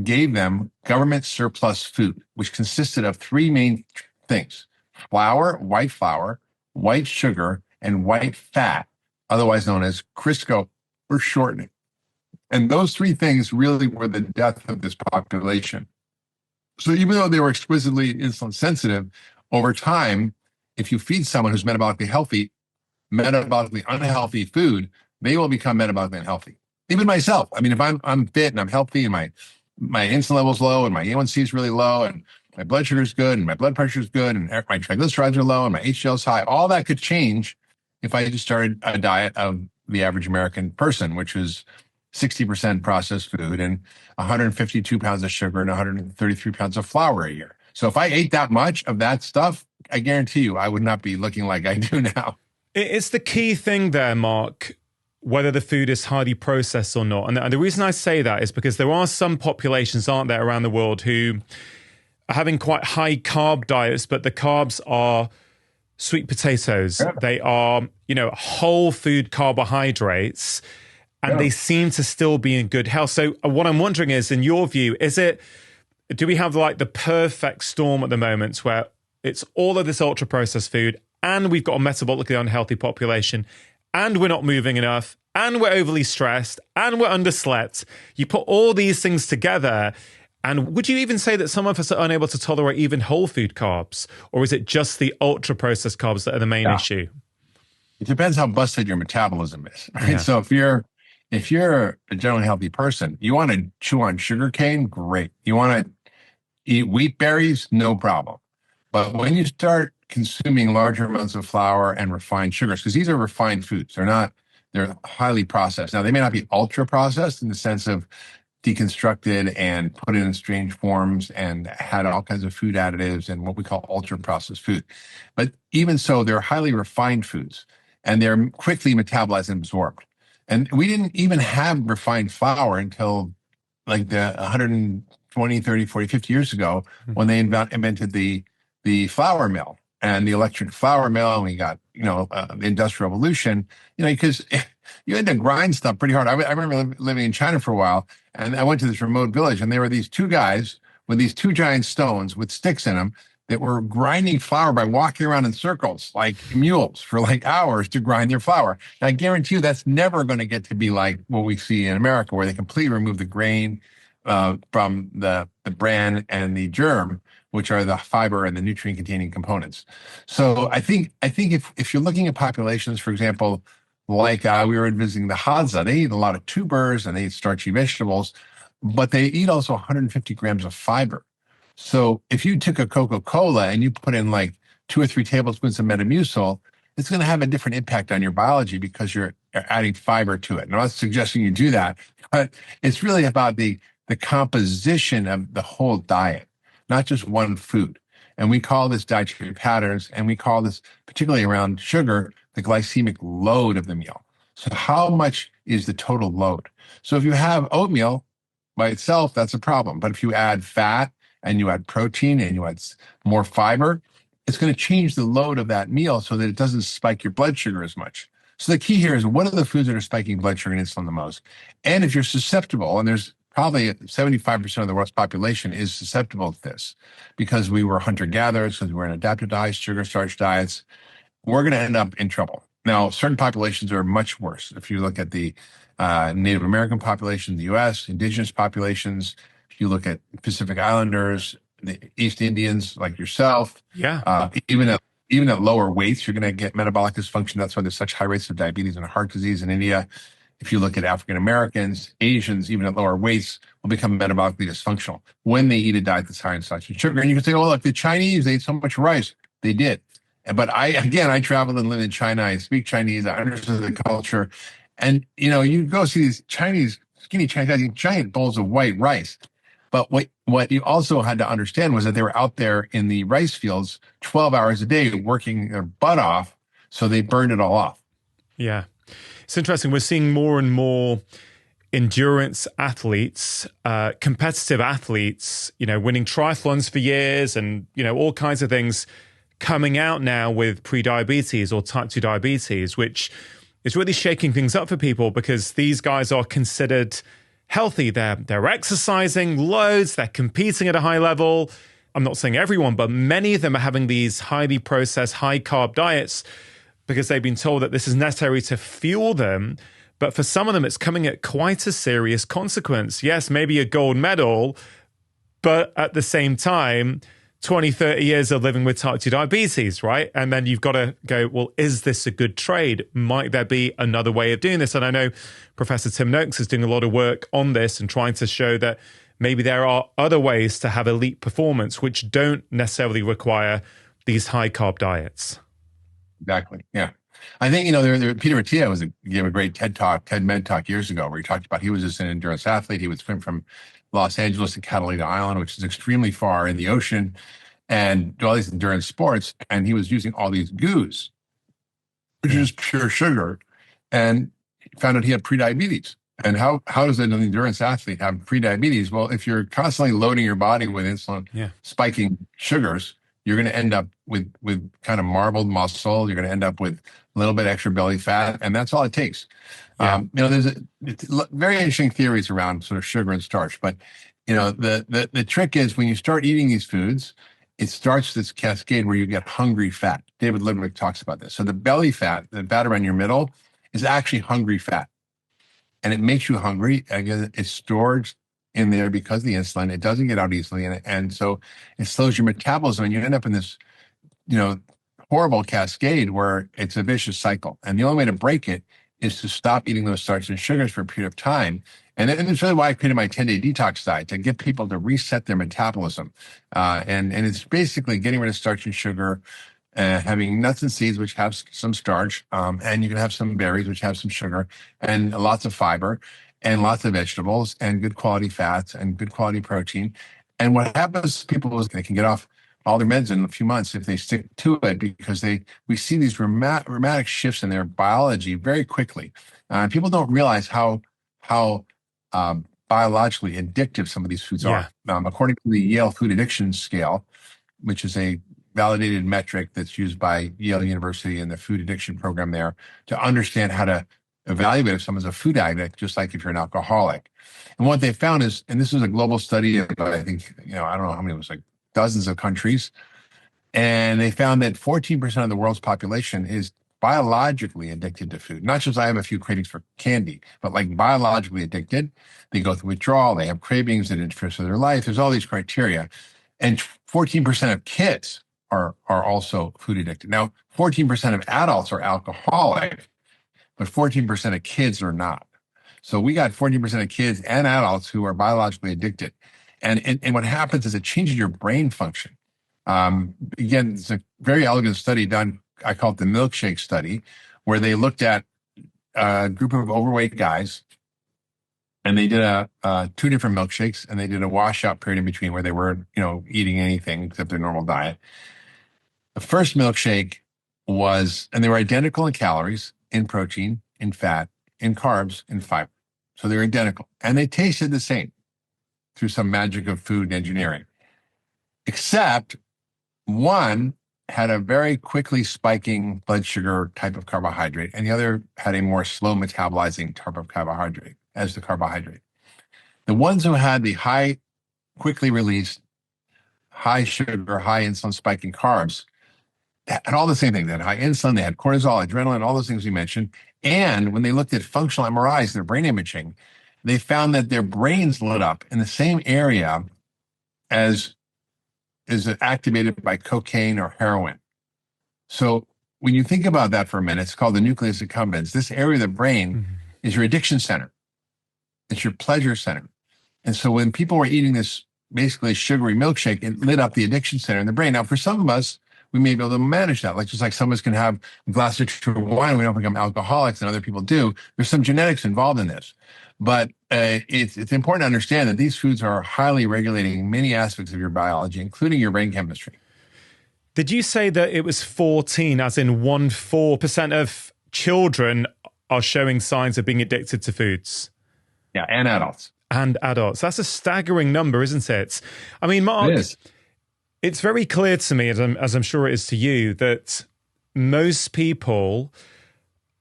gave them government surplus food, which consisted of three main things: flour, white sugar, and white fat, otherwise known as Crisco or shortening. And those three things really were the death of this population. So even though they were exquisitely insulin sensitive, over time, if you feed someone who's metabolically healthy, metabolically unhealthy food, they will become metabolically unhealthy. Even myself. I mean, if I'm fit and I'm healthy and my insulin level's low and my A1C is really low and my blood sugar is good and my blood pressure is good and my triglycerides are low and my HDL is high, all that could change if I just started a diet of the average American person, which is 60% processed food and 152 pounds of sugar and 133 pounds of flour a year. So if I ate that much of that stuff, I guarantee you I would not be looking like I do now. It's the key thing there, Mark, whether the food is highly processed or not. And the reason I say that is because there are some populations, aren't there, around the world who are having quite high carb diets, but the carbs are sweet potatoes. Yeah. They are, whole food carbohydrates, and they seem to still be in good health. So what I'm wondering is, in your view, do we have like the perfect storm at the moment where it's all of this ultra processed food and we've got a metabolically unhealthy population and we're not moving enough and we're overly stressed and we're underslept? You put all these things together, and would you even say that some of us are unable to tolerate even whole food carbs? Or is it just the ultra processed carbs that are the main issue? It depends how busted your metabolism is. Right? Yeah. So if you're a generally healthy person, you want to chew on sugar cane, great. You want to eat wheat berries, no problem. But when you start consuming larger amounts of flour and refined sugars, because these are refined foods, they're highly processed. Now, they may not be ultra processed in the sense of deconstructed and put in strange forms and had all kinds of food additives and what we call ultra processed food. But even so, they're highly refined foods and they're quickly metabolized and absorbed. And we didn't even have refined flour until like the 120, 30, 40, 50 years ago when they invented the flour mill and the electric flour mill, and we got, the Industrial Revolution, because you had to grind stuff pretty hard. I remember living in China for a while, and I went to this remote village, and there were these two guys with these two giant stones with sticks in them that were grinding flour by walking around in circles like mules for like hours to grind their flour. And I guarantee you that's never going to get to be like what we see in America, where they completely remove the grain from the bran and the germ, which are the fiber and the nutrient-containing components. So I think if you're looking at populations, for example, like we were visiting the Hadza, they eat a lot of tubers and they eat starchy vegetables, but they eat also 150 grams of fiber. So if you took a Coca-Cola and you put in like 2 or 3 tablespoons of Metamucil, it's going to have a different impact on your biology because you're adding fiber to it. And I'm not suggesting you do that, but it's really about the composition of the whole diet, not just one food. And we call this dietary patterns, and we call this, particularly around sugar, the glycemic load of the meal. So how much is the total load? So if you have oatmeal by itself, that's a problem. But if you add fat and you add protein and you add more fiber, it's going to change the load of that meal so that it doesn't spike your blood sugar as much. So the key here is, what are the foods that are spiking blood sugar and insulin the most? And if you're susceptible, and there's probably 75% of the world's population is susceptible to this because we were hunter-gatherers, because we were in adaptive diets, sugar starch diets, we're going to end up in trouble. Now, certain populations are much worse. If you look at the Native American population in the U.S., indigenous populations, if you look at Pacific Islanders, the East Indians like yourself, even at lower weights, you're going to get metabolic dysfunction. That's why there's such high rates of diabetes and heart disease in India. If you look at African Americans, Asians, even at lower weights, will become metabolically dysfunctional when they eat a diet that's high in starch and sugar. And you can say, oh, look, the Chinese, they ate so much rice. They did. But I traveled and lived in China. I speak Chinese. I understand the culture. And, you go see these skinny Chinese guys eating giant bowls of white rice. But what you also had to understand was that they were out there in the rice fields 12 hours a day working their butt off, so they burned it all off. Yeah. It's interesting. We're seeing more and more endurance athletes, competitive athletes, winning triathlons for years and, all kinds of things coming out now with prediabetes or type 2 diabetes, which is really shaking things up for people because these guys are considered healthy. They're exercising loads. They're competing at a high level. I'm not saying everyone, but many of them are having these highly processed, high carb diets because they've been told that this is necessary to fuel them. But for some of them, it's coming at quite a serious consequence. Yes, maybe a gold medal, but at the same time, 20, 30 years of living with type 2 diabetes, right? And then you've got to go, well, is this a good trade? Might there be another way of doing this? And I know Professor Tim Noakes is doing a lot of work on this and trying to show that maybe there are other ways to have elite performance which don't necessarily require these high carb diets. Exactly. Yeah. I think, Peter Attia gave a great TED Med talk years ago where he talked about, he was just an endurance athlete. He would swim from Los Angeles to Catalina Island, which is extremely far in the ocean, and do all these endurance sports. And he was using all these goos, which is pure sugar, and found out he had prediabetes. And how does an endurance athlete have prediabetes? Well, if you're constantly loading your body with insulin, spiking sugars, you're going to end up with kind of marbled muscle. You're going to end up with a little bit extra belly fat, and that's all it takes. Yeah. There's very interesting theories around sort of sugar and starch, but the trick is when you start eating these foods, it starts this cascade where you get hungry fat. David Litvak talks about this. So the belly fat, the fat around your middle, is actually hungry fat, and it makes you hungry. Again, it's stored in there because of the insulin. It doesn't get out easily, and so it slows your metabolism, and you end up in this, horrible cascade where it's a vicious cycle. And the only way to break it is to stop eating those starches and sugars for a period of time. And it's really why I created my 10-day detox diet, to get people to reset their metabolism. And it's basically getting rid of starch and sugar, having nuts and seeds, which have some starch, and you can have some berries, which have some sugar, and lots of fiber, and lots of vegetables, and good quality fats, and good quality protein. And what happens to people is they can get off all their meds in a few months if they stick to it, because we see these dramatic shifts in their biology very quickly. People don't realize how biologically addictive some of these foods are. According to the Yale Food Addiction Scale, which is a validated metric that's used by Yale University and the food addiction program there to understand how to evaluate if someone's a food addict, just like if you're an alcoholic. And what they found is, and this is a global study of, I think, I don't know how many, it was like dozens of countries. And they found that 14% of the world's population is biologically addicted to food. Not just I have a few cravings for candy, but like biologically addicted. They go through withdrawal. They have cravings that interfere with their life. There's all these criteria. And 14% of kids are also food addicted. Now, 14% of adults are alcoholic, but 14% of kids are not. So we got 14% of kids and adults who are biologically addicted. And what happens is it changes your brain function. Again, it's a very elegant study done. I call it the milkshake study, where they looked at a group of overweight guys, and they did two different milkshakes, and they did a washout period in between where they weren't, eating anything except their normal diet. The first milkshake was, and they were identical in calories, in protein, in fat, in carbs, in fiber. So they're identical, and they tasted the same through some magic of food engineering, except one had a very quickly spiking blood sugar type of carbohydrate, and the other had a more slow metabolizing type of carbohydrate as the carbohydrate. The ones who had the high, quickly released, high sugar, high insulin spiking carbs had all the same things. They had high insulin, they had cortisol, adrenaline, all those things we mentioned. And when they looked at functional MRIs, their brain imaging, they found that their brains lit up in the same area as is activated by cocaine or heroin. So when you think about that for a minute, it's called the nucleus accumbens. This area of the brain is your addiction center. It's your pleasure center. And so when people were eating this basically sugary milkshake, it lit up the addiction center in the brain. Now, for some of us, we may be able to manage that. Just like some of us can have a glass or two of wine, we don't become alcoholics, and other people do. There's some genetics involved in this. But it's important to understand that these foods are highly regulating many aspects of your biology, including your brain chemistry. Did you say that it was 14, as in 14% of children are showing signs of being addicted to foods? Yeah, and adults. And adults. That's a staggering number, isn't it? I mean, Mark, it is. It's very clear to me, as I'm sure it is to you, that most people,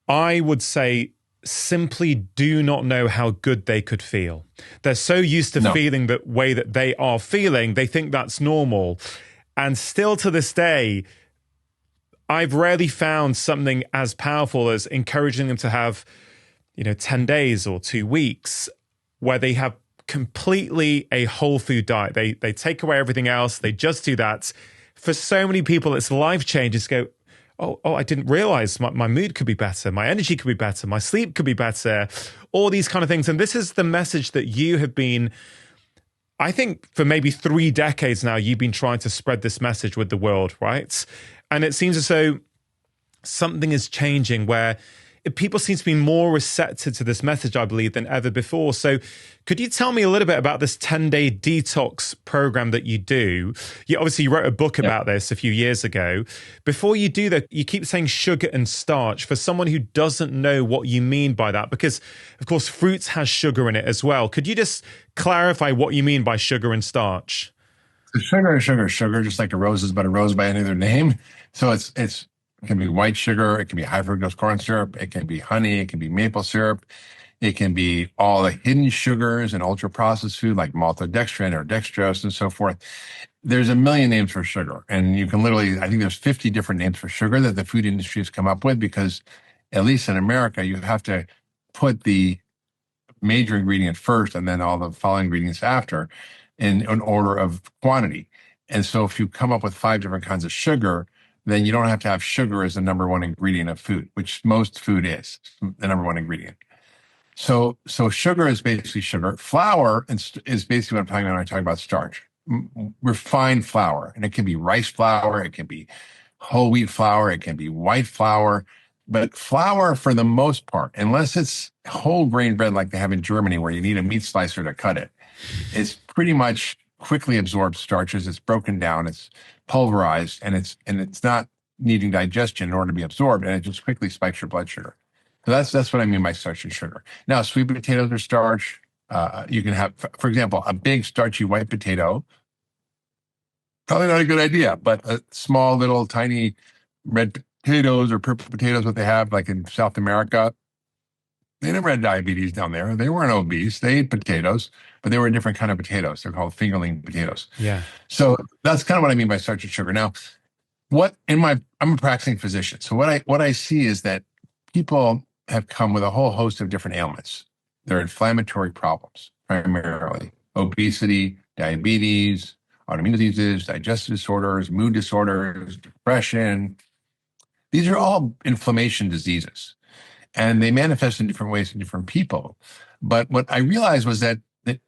I would say, simply do not know how good they could feel. They're so used to feeling the way that they are feeling, they think that's normal. And still to this day, I've rarely found something as powerful as encouraging them to have, 10 days or 2 weeks where they have completely a whole food diet. They take away everything else. They just do that. For so many people, it's life changes. Go, oh, I didn't realize my mood could be better. My energy could be better. My sleep could be better. All these kind of things. And this is the message that you have been, I think for maybe 3 decades now, you've been trying to spread this message with the world, right? And it seems as though something is changing where people seem to be more receptive to this message, I believe, than ever before. So could you tell me a little bit about this 10-day detox program that you do? You obviously wrote a book about this a few years ago. Before you do that, you keep saying sugar and starch. For someone who doesn't know what you mean by that, because, of course, fruits has sugar in it as well. Could you just clarify what you mean by sugar and starch? So sugar is sugar, just like a rose is but a rose by any other name. So it can be white sugar, it can be high fructose corn syrup, it can be honey, it can be maple syrup, it can be all the hidden sugars and ultra-processed food like maltodextrin or dextrose and so forth. There's a million names for sugar, and you can literally, I think there's 50 different names for sugar that the food industry has come up with, because at least in America, you have to put the major ingredient first and then all the following ingredients after in an order of quantity. And so if you come up with 5 different kinds of sugar, then you don't have to have sugar as the number one ingredient of food, which most food is the number one ingredient. So sugar is basically sugar. Flour is basically what I'm talking about when I talk about starch. Refined flour, and it can be rice flour, it can be whole wheat flour, it can be white flour. But flour, for the most part, unless it's whole grain bread like they have in Germany, where you need a meat slicer to cut it, it's pretty much quickly absorbed starches. It's broken down, it's pulverized, and it's not needing digestion in order to be absorbed, and it just quickly spikes your blood sugar. So that's what I mean by starch and sugar. Now, sweet potatoes are starch. You can have, for example, a big starchy white potato. Probably not a good idea, but a small little tiny red potatoes or purple potatoes, what they have like in South America, they never had diabetes down there. They weren't obese. They ate potatoes, but they were a different kind of potatoes. They're called fingerling potatoes. Yeah. So that's kind of what I mean by starch and sugar. Now, I'm a practicing physician. So what I see is that people have come with a whole host of different ailments. They're inflammatory problems, primarily obesity, diabetes, autoimmune diseases, digestive disorders, mood disorders, depression. These are all inflammation diseases, and they manifest in different ways in different people. But what I realized was that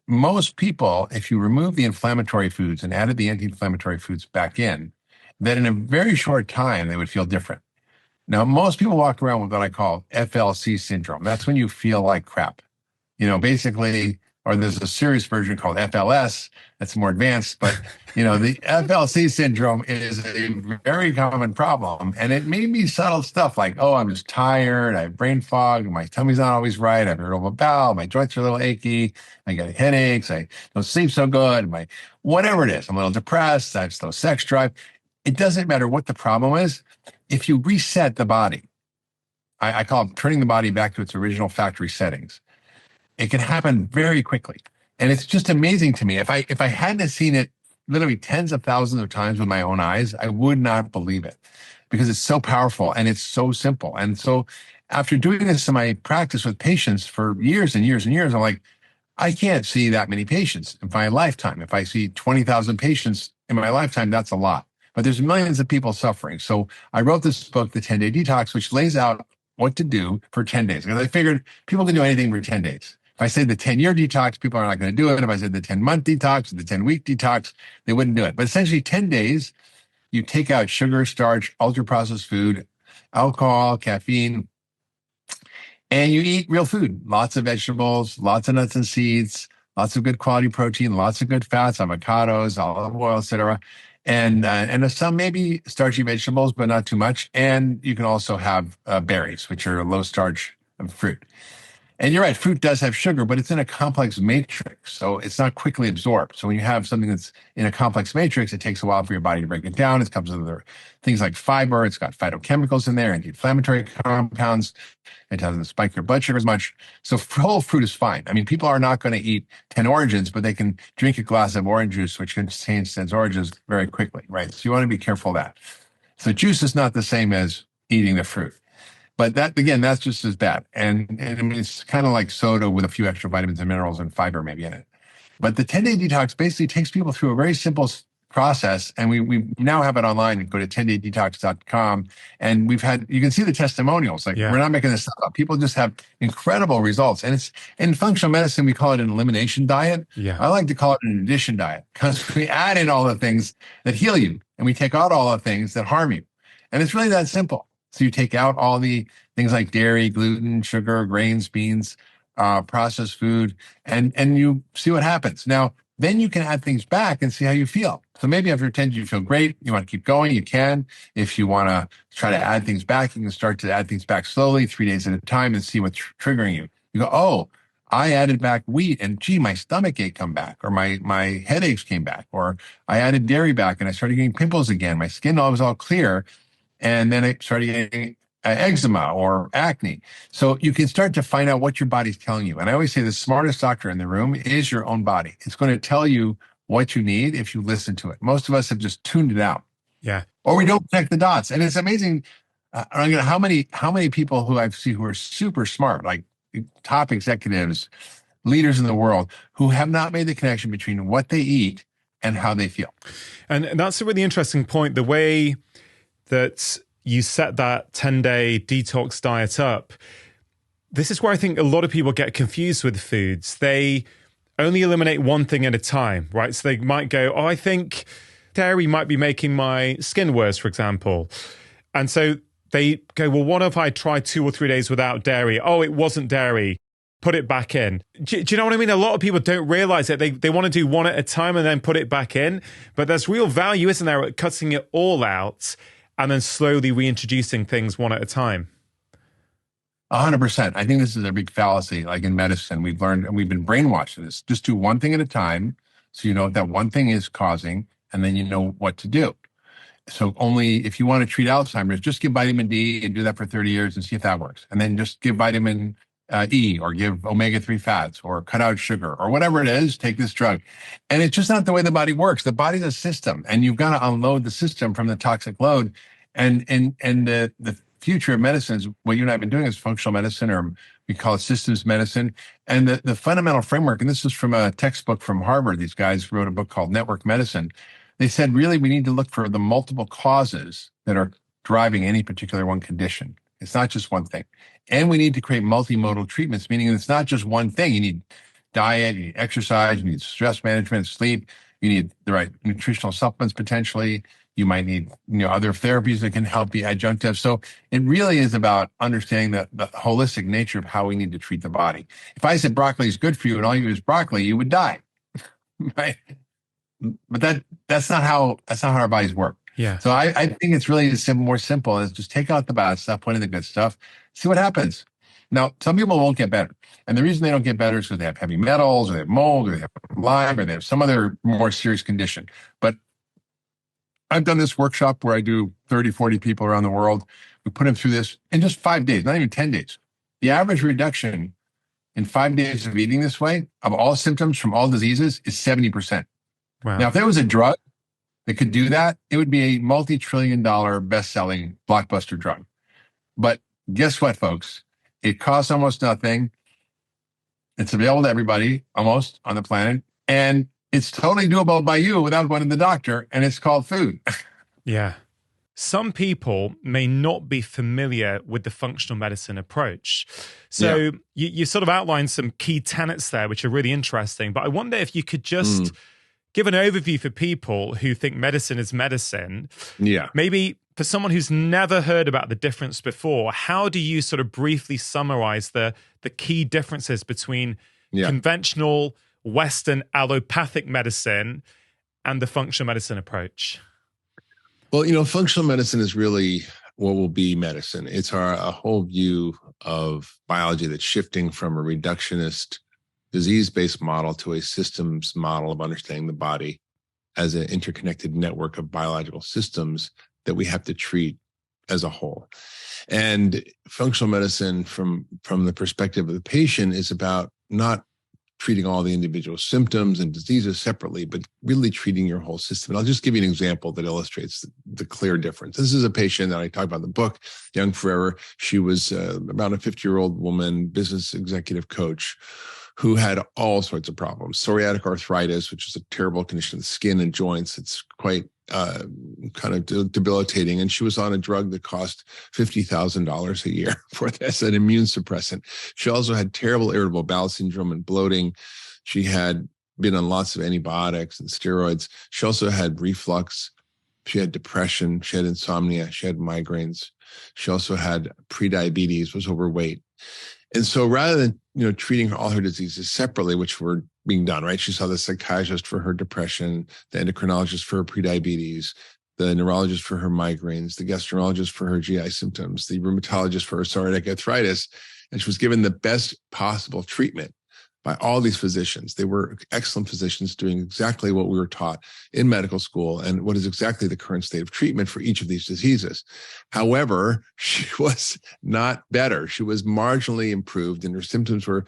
most people, if you remove the inflammatory foods and added the anti-inflammatory foods back in, that in a very short time, they would feel different. Now, most people walk around with what I call FLC syndrome. That's when you feel like crap. Basically, or there's a serious version called FLS that's more advanced, but the FLC syndrome is a very common problem. And it may be subtle stuff like, oh, I'm just tired, I have brain fog, my tummy's not always right, I have irritable bowel, my joints are a little achy, I get headaches, I don't sleep so good, whatever it is, I'm a little depressed, I have slow sex drive. It doesn't matter what the problem is. If you reset the body, I call it turning the body back to its original factory settings. It can happen very quickly. And it's just amazing to me. If I hadn't seen it literally tens of thousands of times with my own eyes, I would not believe it because it's so powerful and it's so simple. And so after doing this in my practice with patients for years and years and years, I'm like, I can't see that many patients in my lifetime. If I see 20,000 patients in my lifetime, that's a lot. But there's millions of people suffering. So I wrote this book, The 10-Day Detox, which lays out what to do for 10 days. Because I figured people can do anything for 10 days. If I say the 10-year detox, people are not going to do it. If I said the 10-month detox, the 10-week detox, they wouldn't do it. But essentially 10 days, you take out sugar, starch, ultra-processed food, alcohol, caffeine, and you eat real food. Lots of vegetables, lots of nuts and seeds, lots of good quality protein, lots of good fats, avocados, olive oil, etc. And some maybe starchy vegetables, but not too much. And you can also have berries, which are low starch fruit. And you're right, fruit does have sugar, but it's in a complex matrix, so it's not quickly absorbed. So when you have something that's in a complex matrix, it takes a while for your body to break it down. It comes with other things like fiber. It's got phytochemicals in there, anti-inflammatory compounds. It doesn't spike your blood sugar as much. So whole fruit is fine. I mean, people are not going to eat 10 oranges, but they can drink a glass of orange juice, which contains oranges very quickly, right? So you want to be careful of that. So juice is not the same as eating the fruit. But that, again, that's just as bad. And I mean, it's kind of like soda with a few extra vitamins and minerals and fiber maybe in it. But the 10-day detox basically takes people through a very simple process. And we now have it online. Go to 10daydetox.com. And you can see the testimonials. Like, we're not making this stuff up. People just have incredible results. And it's in functional medicine, we call it an elimination diet. Yeah. I like to call it an addition diet because we add in all the things that heal you and we take out all the things that harm you. And it's really that simple. So you take out all the things like dairy, gluten, sugar, grains, beans, processed food, and you see what happens. Now, then you can add things back and see how you feel. So maybe after 10 days, you feel great. You want to keep going, you can. If you want to try to add things back, you can start to add things back slowly, 3 days at a time, and see what's triggering you. You go, oh, I added back wheat and gee, my stomach ache come back, or my headaches came back, or I added dairy back and I started getting pimples again. My skin was all clear. And then it started getting eczema or acne. So you can start to find out what your body's telling you. And I always say the smartest doctor in the room is your own body. It's going to tell you what you need if you listen to it. Most of us have just tuned it out. Yeah. Or we don't connect the dots. And it's amazing how many people who I've seen who are super smart, like top executives, leaders in the world, who have not made the connection between what they eat and how they feel. And that's a really interesting point. The way that you set that 10-day detox diet up, this is where I think a lot of people get confused with foods. They only eliminate one thing at a time, right? So they might go, oh, I think dairy might be making my skin worse, for example. And so they go, well, what if I try 2 or 3 days without dairy? Oh, it wasn't dairy. Put it back in. Do you know what I mean? A lot of people don't realize it. They want to do one at a time and then put it back in. But there's real value, isn't there, at cutting it all out and then slowly reintroducing things one at a time. 100%. I think this is a big fallacy. Like in medicine, we've learned and we've been brainwashed to this. Just do one thing at a time. So you know what that one thing is causing, and then you know what to do. So only if you want to treat Alzheimer's, just give vitamin D and do that for 30 years and see if that works. And then just give vitamin E or give omega-3 fats or cut out sugar or whatever it is, take this drug. And it's just not the way the body works. The body's a system and you've got to unload the system from the toxic load. And the future of medicine is what you and I have been doing is functional medicine, or we call it systems medicine. And the fundamental framework, and this is from a textbook from Harvard. These guys wrote a book called Network Medicine. They said, really, we need to look for the multiple causes that are driving any particular one condition. It's not just one thing. And we need to create multimodal treatments, meaning it's not just one thing. You need diet, you need exercise, you need stress management, sleep. You need the right nutritional supplements potentially. You might need, other therapies that can help be adjunctive. So it really is about understanding the holistic nature of how we need to treat the body. If I said broccoli is good for you and all you eat is broccoli, you would die, right? But that's not how our bodies work. Yeah. So I think it's really more simple is just take out the bad stuff, put in the good stuff, see what happens. Now, some people won't get better. And the reason they don't get better is because they have heavy metals, or they have mold, or they have Lyme, or they have some other more serious condition. But I've done this workshop where I do 30, 40 people around the world. We put them through this in just 5 days, not even 10 days. The average reduction in 5 days of eating this way of all symptoms from all diseases is 70%. Wow. Now, if there was a drug that could do that, it would be a multi-trillion-dollar best-selling blockbuster drug. But guess what, folks? It costs almost nothing. It's available to everybody, almost, on the planet. And it's totally doable by you without going to the doctor, and it's called food. Yeah. Some people may not be familiar with the functional medicine approach. So you sort of outlined some key tenets there, which are really interesting. But I wonder if you could just give an overview for people who think medicine is medicine. Yeah. Maybe for someone who's never heard about the difference before, how do you sort of briefly summarize the key differences between conventional Western allopathic medicine and the functional medicine approach? Well, functional medicine is really what will be medicine. It's a whole view of biology that's shifting from a reductionist disease-based model to a systems model of understanding the body as an interconnected network of biological systems that we have to treat as a whole. And functional medicine from the perspective of the patient is about not treating all the individual symptoms and diseases separately, but really treating your whole system. And I'll just give you an example that illustrates the clear difference. This is a patient that I talk about in the book, Young Forever. She was about a 50-year-old woman, business executive coach, who had all sorts of problems. Psoriatic arthritis, which is a terrible condition of the skin and joints. It's quite kind of debilitating. And she was on a drug that cost $50,000 a year for this, an immune suppressant. She also had terrible irritable bowel syndrome and bloating. She had been on lots of antibiotics and steroids. She also had reflux. She had depression. She had insomnia. She had migraines. She also had prediabetes, was overweight. And so rather than, treating all her diseases separately, which were being done, right? She saw the psychiatrist for her depression, the endocrinologist for her prediabetes, the neurologist for her migraines, the gastroenterologist for her GI symptoms, the rheumatologist for her psoriatic arthritis. And she was given the best possible treatment by all these physicians. They were excellent physicians doing exactly what we were taught in medical school and what is exactly the current state of treatment for each of these diseases. However, she was not better. She was marginally improved and her symptoms were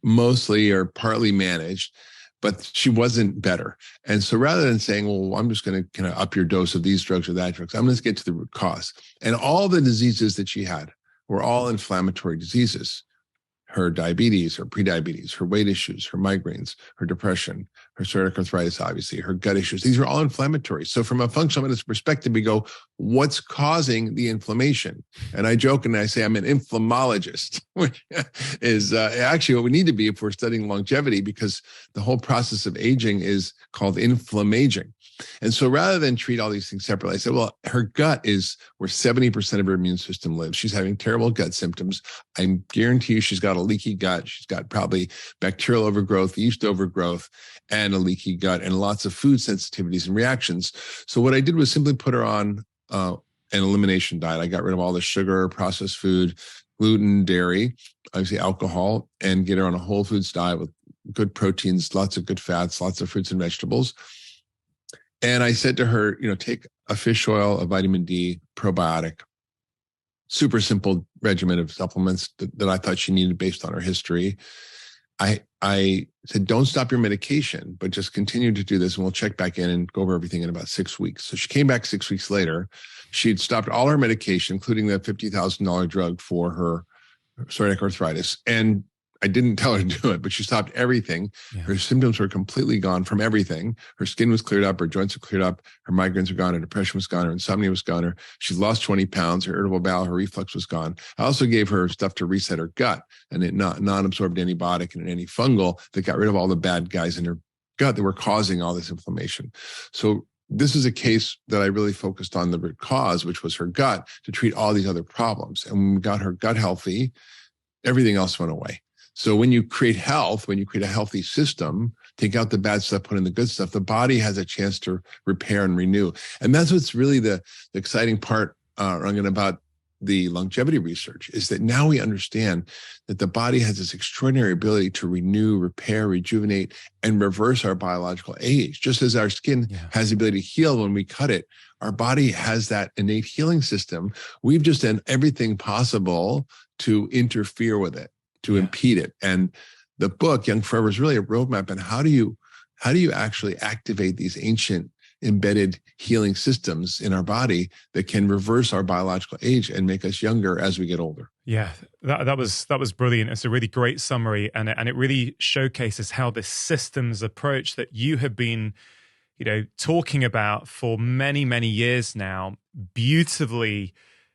mostly or partly managed, but she wasn't better. And so rather than saying, well, I'm just going to kind of up your dose of these drugs or that drugs, I'm going to get to the root cause. And all the diseases that she had were all inflammatory diseases. Her diabetes, her prediabetes, her weight issues, her migraines, her depression, her psoriatic arthritis, obviously, her gut issues. These are all inflammatory. So from a functional medicine perspective, we go, what's causing the inflammation? And I joke and I say I'm an inflammologist, which is actually what we need to be if we're studying longevity, because the whole process of aging is called inflammaging. And so rather than treat all these things separately, I said, well, her gut is where 70% of her immune system lives. She's having terrible gut symptoms. I guarantee you she's got a leaky gut. She's got probably bacterial overgrowth, yeast overgrowth, and a leaky gut, and lots of food sensitivities and reactions. So what I did was simply put her on an elimination diet. I got rid of all the sugar, processed food, gluten, dairy, obviously alcohol, and get her on a whole foods diet with good proteins, lots of good fats, lots of fruits and vegetables. And I said to her, take a fish oil, a vitamin D, probiotic, super simple regimen of supplements that I thought she needed based on her history. I said, don't stop your medication, but just continue to do this and we'll check back in and go over everything in about 6 weeks. So she came back 6 weeks later. She'd stopped all her medication, including the $50,000 drug for her psoriatic arthritis. And I didn't tell her to do it, but she stopped everything. Yeah. Her symptoms were completely gone from everything. Her skin was cleared up. Her joints were cleared up. Her migraines were gone. Her depression was gone. Her insomnia was gone. She lost 20 pounds. Her irritable bowel, her reflux was gone. I also gave her stuff to reset her gut, and a non-absorbed antibiotic and an antifungal that got rid of all the bad guys in her gut that were causing all this inflammation. So this is a case that I really focused on the root cause, which was her gut, to treat all these other problems. And when we got her gut healthy, everything else went away. So when you create health, when you create a healthy system, take out the bad stuff, put in the good stuff, the body has a chance to repair and renew. And that's what's really the exciting part, Rangan, about the longevity research, is that now we understand that the body has this extraordinary ability to renew, repair, rejuvenate, and reverse our biological age. Just as our skin has the ability to heal when we cut it, our body has that innate healing system. We've just done everything possible to interfere with it, to impede it. And the book, Young Forever, is really a roadmap. And how do you actually activate these ancient embedded healing systems in our body that can reverse our biological age and make us younger as we get older? Yeah, that was brilliant. It's a really great summary, and it really showcases how this systems approach that you have been, talking about for many, many years now, beautifully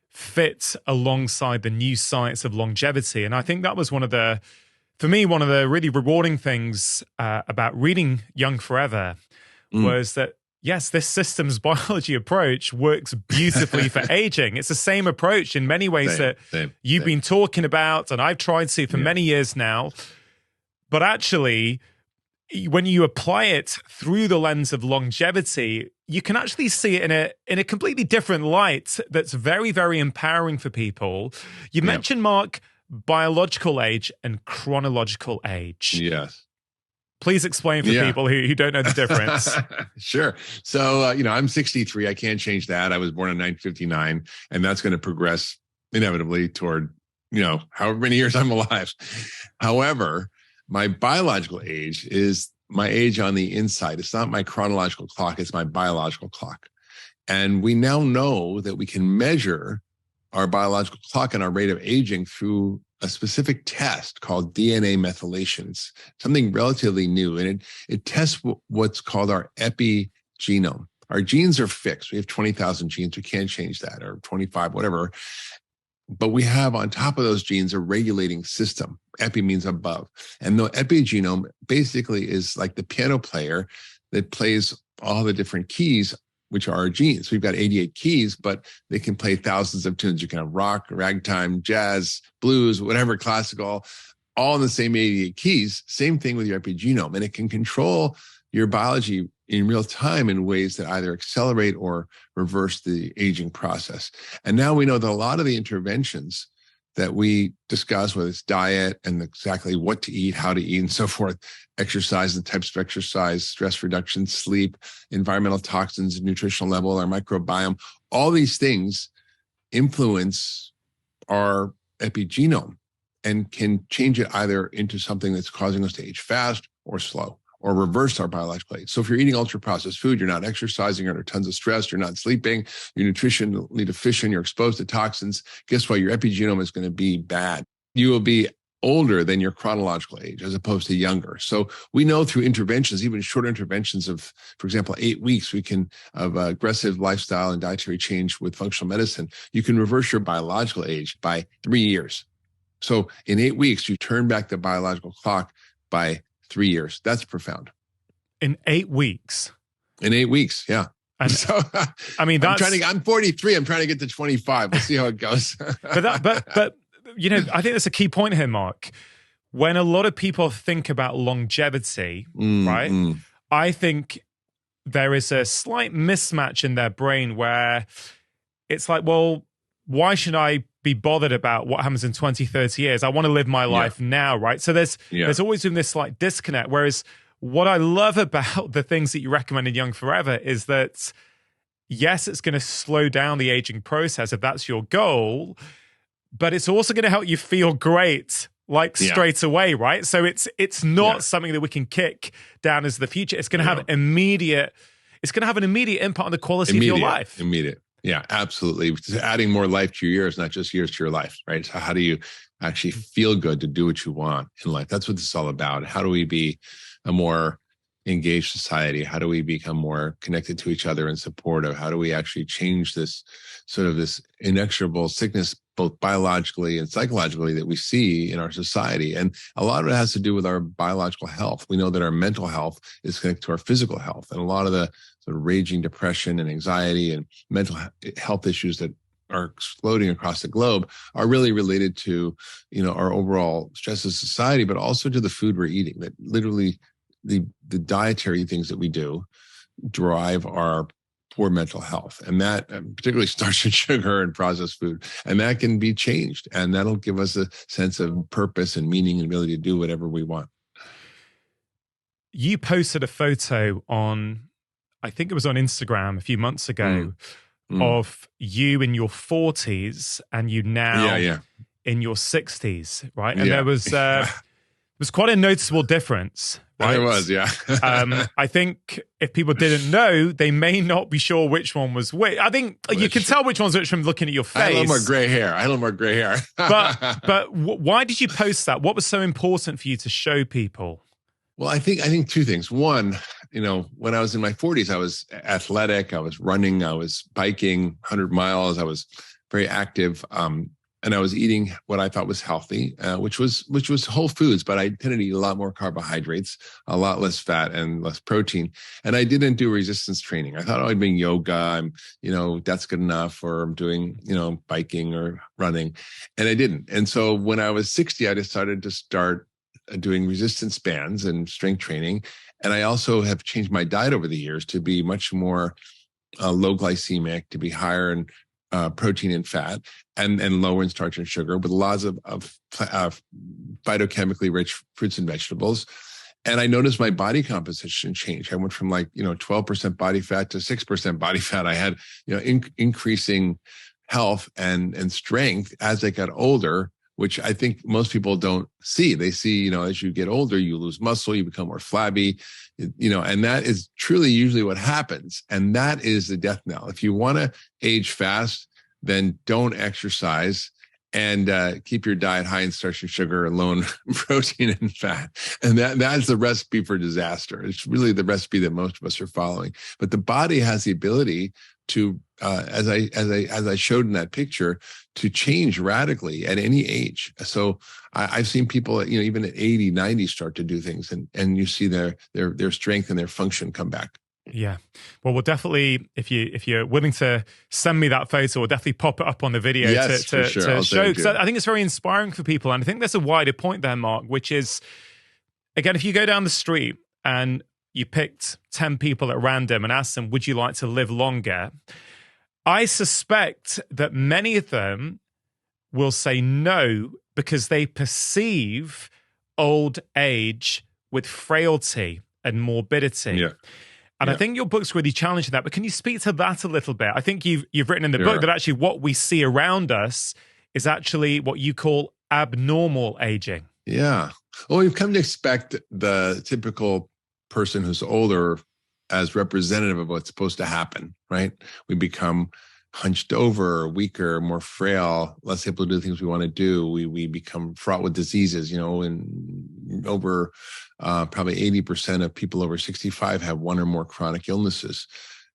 fits alongside the new science of longevity. And I think that was one of the really rewarding things about reading Young Forever was that, yes, this systems biology approach works beautifully for aging. It's the same approach in many ways that you've been talking about, and I've tried to for many years now. But actually, when you apply it through the lens of longevity, you can actually see it in a completely different light that's very, very empowering for people. You mentioned, Mark, biological age and chronological age. Yes. Please explain for people who don't know the difference. Sure. So, I'm 63. I can't change that. I was born in 1959, and that's going to progress inevitably toward, however many years I'm alive. However, my biological age is my age on the inside. It's not my chronological clock. It's my biological clock. And we now know that we can measure our biological clock and our rate of aging through a specific test called DNA methylation. It's something relatively new, and it tests what's called our epigenome. Our genes are fixed. We have 20,000 genes. We can't change that, or 25, whatever. But we have on top of those genes a regulating system. Epi means above. And the epigenome basically is like the piano player that plays all the different keys, which are our genes. We've got 88 keys, but they can play thousands of tunes. You can have rock, ragtime, jazz, blues, whatever, classical, all in the same 88 keys. Same thing with your epigenome. And it can control your biology in real time in ways that either accelerate or reverse the aging process. And now we know that a lot of the interventions that we discuss, whether it's diet and exactly what to eat, how to eat, and so forth, exercise, the types of exercise, stress reduction, sleep, environmental toxins, nutritional level, our microbiome, all these things influence our epigenome and can change it either into something that's causing us to age fast or slow, or reverse our biological age. So if you're eating ultra-processed food, you're not exercising, you're under tons of stress, you're not sleeping, you're nutritionally deficient, you're exposed to toxins, guess what? Your epigenome is going to be bad. You will be older than your chronological age as opposed to younger. So we know through interventions, even short interventions of, for example, 8 weeks, of aggressive lifestyle and dietary change with functional medicine, you can reverse your biological age by 3 years. So in 8 weeks, you turn back the biological clock by 3 years. That's profound. In 8 weeks. In 8 weeks, yeah. And so, I'm 43. I'm trying to get to 25. We'll see how it goes. but I think that's a key point here, Mark. When a lot of people think about longevity, right? I think there is a slight mismatch in their brain where it's like, well, why should I be bothered about what happens in 20, 30 years? I want to live my life now, right? So there's always been this slight disconnect. Whereas what I love about the things that you recommend in Young Forever is that, yes, it's going to slow down the aging process if that's your goal, but it's also going to help you feel great, straight away, right? So it's not something that we can kick down as the future. It's going to have an immediate impact on the quality of your life. Immediate. Yeah, absolutely. Just adding more life to your years, not just years to your life, right? So how do you actually feel good to do what you want in life? That's what this is all about. How do we be a more, engaged society? How do we become more connected to each other and supportive? How do we actually change this sort of this inexorable sickness, both biologically and psychologically, that we see in our society? And a lot of it has to do with our biological health. We know that our mental health is connected to our physical health. And a lot of the sort of raging depression and anxiety and mental health issues that are exploding across the globe are really related to, our overall stress of society, but also to the food we're eating. That literally the dietary things that we do drive our poor mental health, and that particularly starch and sugar and processed food, and that can be changed, and that'll give us a sense of purpose and meaning and ability to do whatever we want. You posted a photo on, I think it was on Instagram a few months ago, of you in your 40s and you now in your 60s, right? And there was quite a noticeable difference. Right? There was, yeah. I think if people didn't know, they may not be sure which one was which. I think you can tell which one's which from looking at your face. I had a little more gray hair. But why did you post that? What was so important for you to show people? Well, I think two things. One, when I was in my 40s, I was athletic. I was running. I was biking 100 miles. I was very active. And I was eating what I thought was healthy, which was whole foods, but I tended to eat a lot more carbohydrates, a lot less fat and less protein. And I didn't do resistance training. I thought, I'm doing yoga, that's good enough, or I'm doing, biking or running. And I didn't. And so when I was 60, I decided to start doing resistance bands and strength training. And I also have changed my diet over the years to be much more low glycemic, to be higher in protein and fat, and lower in starch and sugar, with lots of phytochemically rich fruits and vegetables. And I noticed my body composition change. I went from 12% body fat to 6% body fat. I had, increasing health and strength as I got older, which I think most people don't see. They see, as you get older, you lose muscle, you become more flabby, and that is truly usually what happens. And that is the death knell. If you want to age fast, then don't exercise and keep your diet high in starch and sugar, low in protein and fat. And that's the recipe for disaster. It's really the recipe that most of us are following. But the body has the ability to, as I showed in that picture, to change radically at any age. So I've seen people, even at 80, 90 start to do things, and you see their strength and their function come back. Yeah. Well, we'll definitely, if you're willing to send me that photo, we'll definitely pop it up on the video to show, because I think it's very inspiring for people. And I think there's a wider point there, Mark, which is, again, if you go down the street and you picked 10 people at random and asked them, would you like to live longer? I suspect that many of them will say no, because they perceive old age with frailty and morbidity. Yeah. And I think your book's really challenging that. But can you speak to that a little bit? I think you've written in the book that actually what we see around us is actually what you call abnormal aging. Yeah. Well, we've come to expect the typical person who's older as representative of what's supposed to happen, right? We become hunched over, weaker, more frail, less able to do the things we want to do. We become fraught with diseases, and over probably 80% of people over 65 have one or more chronic illnesses.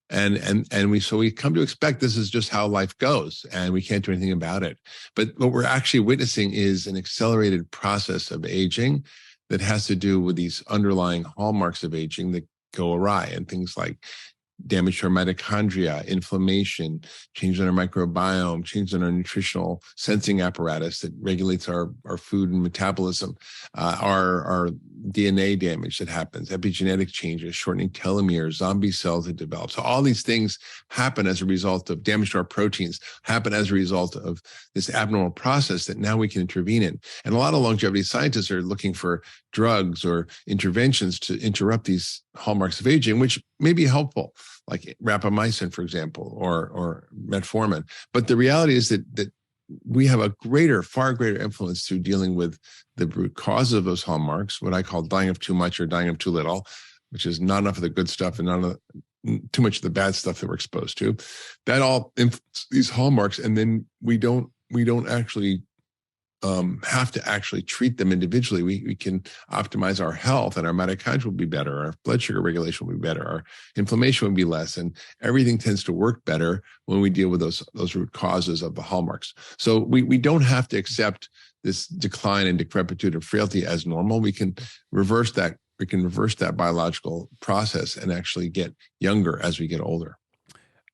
And we come to expect this is just how life goes, and we can't do anything about it. But what we're actually witnessing is an accelerated process of aging that has to do with these underlying hallmarks of aging that go awry, and things like damage to our mitochondria, inflammation, change in our microbiome, change in our nutritional sensing apparatus that regulates our food and metabolism, our DNA damage that happens, epigenetic changes, shortening telomeres, zombie cells that develop. So all these things happen as a result of damage to our proteins, happen as a result of this abnormal process that now we can intervene in. And a lot of longevity scientists are looking for drugs or interventions to interrupt these hallmarks of aging, which may be helpful, like rapamycin, for example, or metformin. But the reality is that we have a far greater influence through dealing with the root cause of those hallmarks, what I call dying of too much or dying of too little, which is not enough of the good stuff and not enough, too much of the bad stuff that we're exposed to. That all influences these hallmarks, and then we don't actually have to actually treat them individually. We can optimize our health, and our mitochondria will be better. Our blood sugar regulation will be better. Our inflammation will be less, and everything tends to work better when we deal with those root causes of the hallmarks. So we don't have to accept this decline in decrepitude and frailty as normal. We can reverse that. We can reverse that biological process and actually get younger as we get older.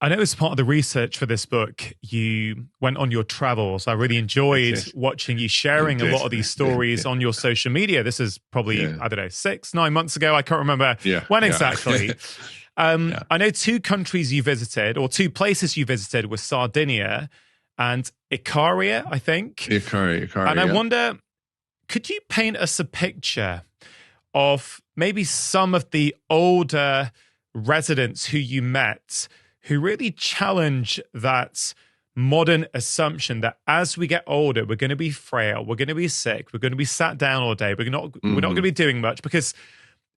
I know as part of the research for this book, you went on your travels. I really enjoyed watching you sharing a lot of these stories on your social media. This is probably, I don't know, 6-9 months ago. I can't remember when exactly. I know 2 countries you visited, or 2 places you visited, were Sardinia and Icaria, I think. Icaria, and I wonder, could you paint us a picture of maybe some of the older residents who you met who really challenge that modern assumption that as we get older, we're going to be frail, we're going to be sick, we're going to be sat down all day, we're not going to be doing much? Because,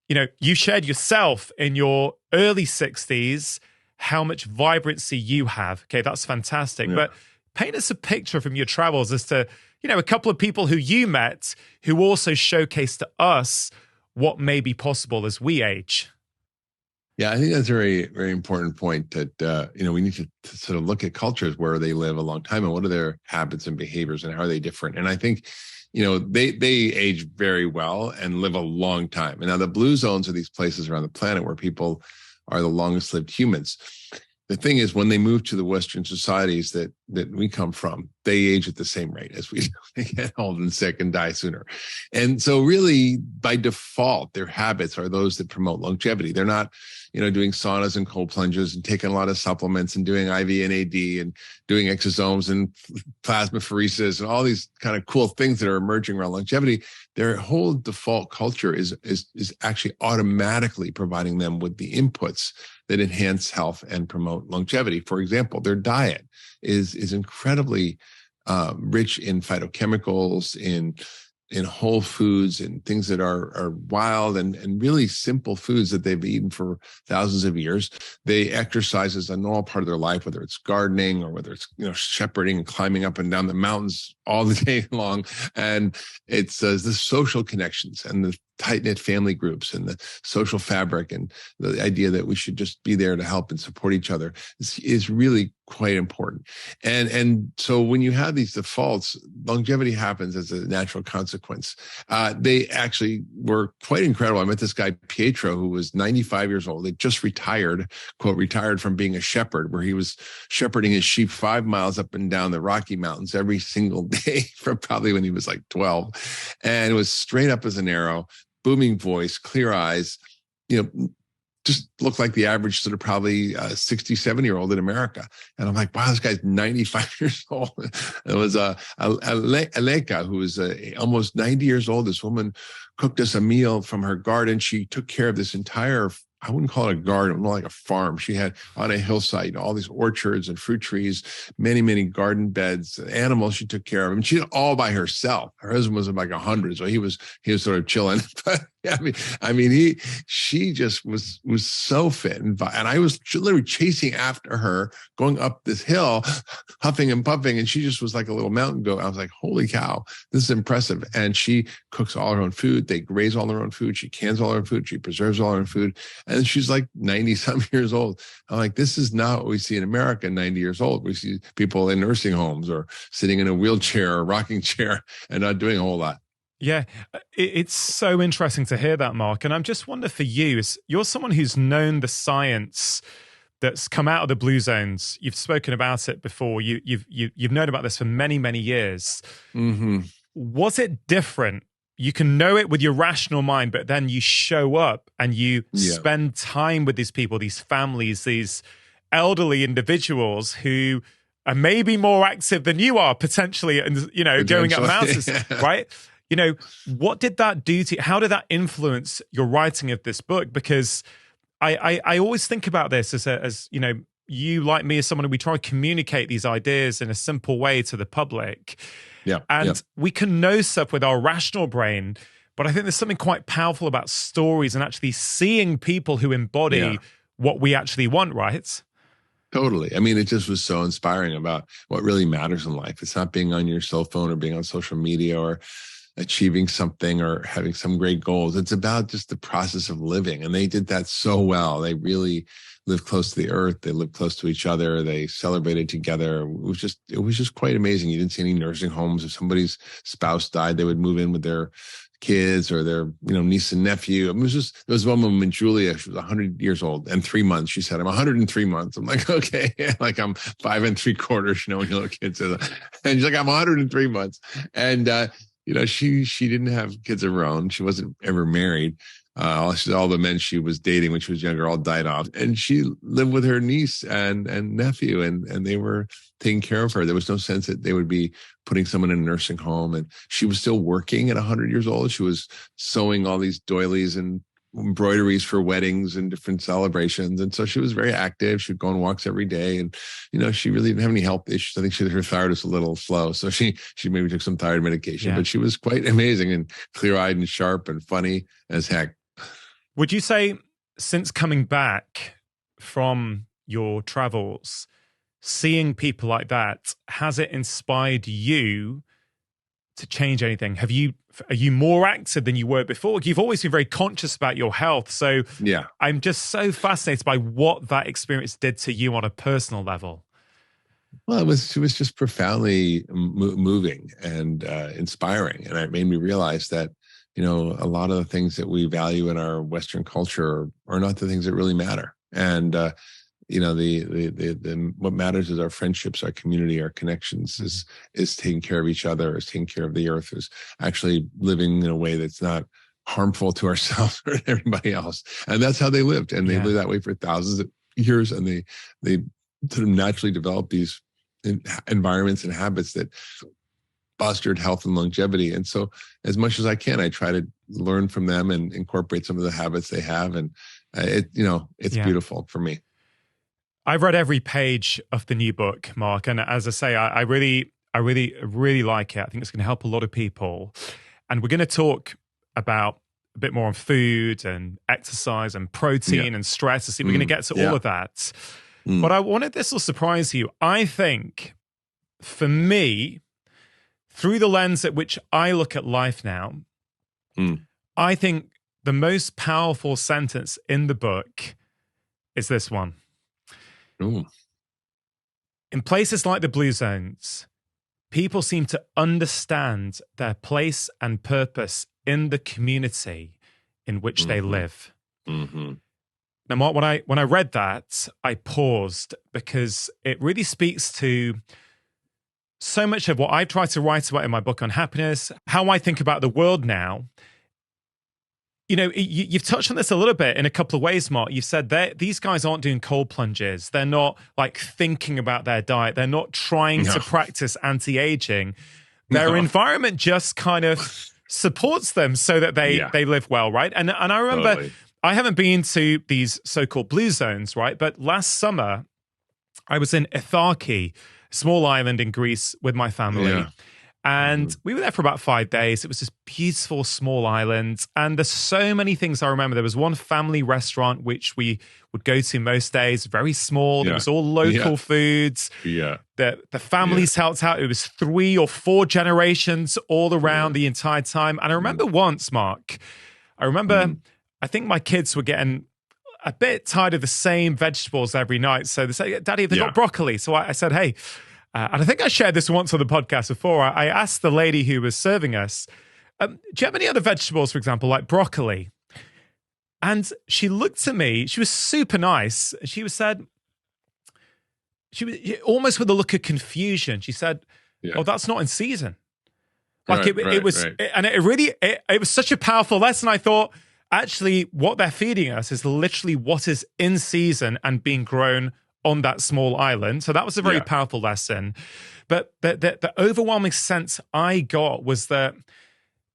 you know, you shared yourself in your early 60s how much vibrancy you have. Okay, that's fantastic. Yeah. But paint us a picture from your travels as to, you know, a couple of people who you met who also showcased to us what may be possible as we age. Yeah, I think that's a very, very important point that, you know, we need to sort of look at cultures where they live a long time and what are their habits and behaviors and how are they different. And I think, you know, they age very well and live a long time. And now the blue zones are these places around the planet where people are the longest lived humans. The thing is, when they move to the Western societies that we come from, they age at the same rate as we do. They get old and sick and die sooner. And so really, by default, their habits are those that promote longevity. They're not, you know, doing saunas and cold plunges and taking a lot of supplements and doing IV and AD and doing exosomes and plasmapheresis and all these kind of cool things that are emerging around longevity. Their whole default culture is actually automatically providing them with the inputs that enhance health and promote longevity. For example, their diet is incredibly rich in phytochemicals, in whole foods, and things that are wild and really simple foods that they've eaten for thousands of years. They exercise as a normal part of their life, whether it's gardening or whether it's, you know, shepherding and climbing up and down the mountains all the day long. And it's the social connections and the tight-knit family groups and the social fabric and the idea that we should just be there to help and support each other is really quite important. And so when you have these defaults, longevity happens as a natural consequence. They actually were quite incredible. I met this guy, Pietro, who was 95 years old. They just retired, quote, retired from being a shepherd, where he was shepherding his sheep 5 miles up and down the Rocky Mountains every single day from probably when he was like 12. And it was straight up as an arrow, booming voice, clear eyes, you know, just looked like the average sort of probably 60, 70-year-old in America. And I'm like, wow, this guy's 95 years old. It was Aleka, who was almost 90 years old. This woman cooked us a meal from her garden. She took care of this entire, I wouldn't call it a garden, more like a farm. She had on a hillside all these orchards and fruit trees, many, many garden beds, animals she took care of. And she did it all by herself. Her husband was like 100, so he was sort of chilling. But yeah, she just was so fit, and I was literally chasing after her, going up this hill, huffing and puffing, and she just was like a little mountain goat. I was like, holy cow, this is impressive. And she cooks all her own food. They raise all their own food. She cans all her own food. She preserves all her own food. And she's like 90-some years old. I'm like, this is not what we see in America, 90 years old. We see people in nursing homes or sitting in a wheelchair or rocking chair and not doing a whole lot. Yeah, it's so interesting to hear that, Mark. And I'm just wondering for you, you're someone who's known the science that's come out of the blue zones. You've spoken about it before. You've known about this for many, many years. Mm-hmm. Was it different? You can know it with your rational mind, but then you show up and you spend time with these people, these families, these elderly individuals who are maybe more active than you are potentially, and you know, going up mountains, right? You know, what did that do to you? How did that influence your writing of this book? Because I always think about this as you know, you like me as someone who we try to communicate these ideas in a simple way to the public. Yeah. And we can know stuff with our rational brain, but I think there's something quite powerful about stories and actually seeing people who embody what we actually want, right? Totally. I mean, it just was so inspiring about what really matters in life. It's not being on your cell phone or being on social media or achieving something or having some great goals. It's about just the process of living. And they did that so well. They really lived close to the earth. They lived close to each other. They celebrated together. It was just quite amazing. You didn't see any nursing homes. If somebody's spouse died, they would move in with their kids or their, niece and nephew. I mean, there was one woman, Julia, she was 100 years old and 3 months. She said, I'm 103 months. I'm like, okay, like I'm 5 3/4, when your little kid says that. And she's like, I'm 103 months. And, she didn't have kids of her own. She wasn't ever married. All the men she was dating when she was younger all died off. And she lived with her niece and nephew, and they were taking care of her. There was no sense that they would be putting someone in a nursing home. And she was still working at 100 years old. She was sewing all these doilies and embroideries for weddings and different celebrations. And so she was very active. She'd go on walks every day. And, she really didn't have any health issues. I think her thyroid was a little slow. So she maybe took some thyroid medication, but she was quite amazing and clear-eyed and sharp and funny as heck. Would you say, since coming back from your travels, seeing people like that, has it inspired you to change anything? Are you more active than you were before? You've always been very conscious about your health. So yeah, I'm just so fascinated by what that experience did to you on a personal level. Well, it was just profoundly moving and inspiring. And it made me realize that, a lot of the things that we value in our Western culture are not the things that really matter. And, what matters is our friendships, our community, our connections, is taking care of each other, is taking care of the earth, is actually living in a way that's not harmful to ourselves or everybody else. And that's how they lived. And they lived that way for thousands of years. And they sort of naturally developed these environments and habits that fostered health and longevity. And so as much as I can, I try to learn from them and incorporate some of the habits they have. And it's beautiful for me. I've read every page of the new book, Mark. And as I say, I really like it. I think it's going to help a lot of people. And we're going to talk about a bit more on food and exercise and protein and stress. We're going to get to all of that. But I wanted this will surprise you. I think for me, through the lens at which I look at life now, I think the most powerful sentence in the book is this one. Ooh. In places like the Blue Zones, people seem to understand their place and purpose in the community in which they live. Mm-hmm. Now, Mark, when I read that, I paused because it really speaks to so much of what I try to write about in my book on happiness, how I think about the world now. You've touched on this a little bit in a couple of ways, Mark. You've said that these guys aren't doing cold plunges. They're not like thinking about their diet. They're not trying to practice anti-aging. Their environment just kind of supports them so that they live well, right? And I remember I haven't been to these so-called blue zones, right? But last summer, I was in Achy, a small island in Greece with my family. Yeah. And we were there for about 5 days. It was this beautiful small island. And there's so many things I remember. There was one family restaurant which we would go to most days, very small. It was all local foods. Yeah. The families helped out. It was 3 or 4 generations all around the entire time. And I remember once, Mark, I think my kids were getting a bit tired of the same vegetables every night. So they said, Daddy, have they got broccoli? So I said, hey, and I think I shared this once on the podcast before. I asked the lady who was serving us, do you have any other vegetables, for example, like broccoli? And she looked at me. She was super nice. She said, she was almost with a look of confusion. She said, oh, that's not in season. Like it was, and it was such a powerful lesson. I thought, actually, what they're feeding us is literally what is in season and being grown on that small island. So that was a very powerful lesson. But the overwhelming sense I got was that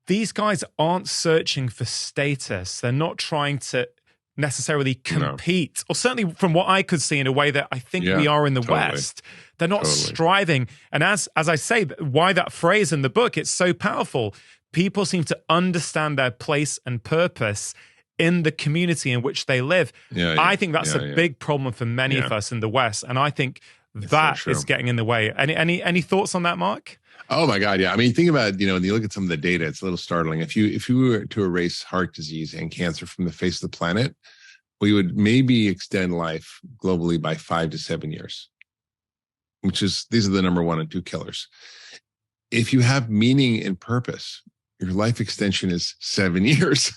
these guys aren't searching for status. They're not trying to necessarily compete, or certainly from what I could see in a way that I think we are in the West. They're not striving. And as I say, why that phrase in the book, it's so powerful. People seem to understand their place and purpose in the community in which they live. I think that's a big problem for many of us in the West. And I think that is getting in the way. Any thoughts on that, Mark? Oh my God, yeah. I mean, think about, when you look at some of the data, it's a little startling. If you were to erase heart disease and cancer from the face of the planet, we would maybe extend life globally by 5 to 7 years, these are the number 1 and 2 killers. If you have meaning and purpose, your life extension is 7 years.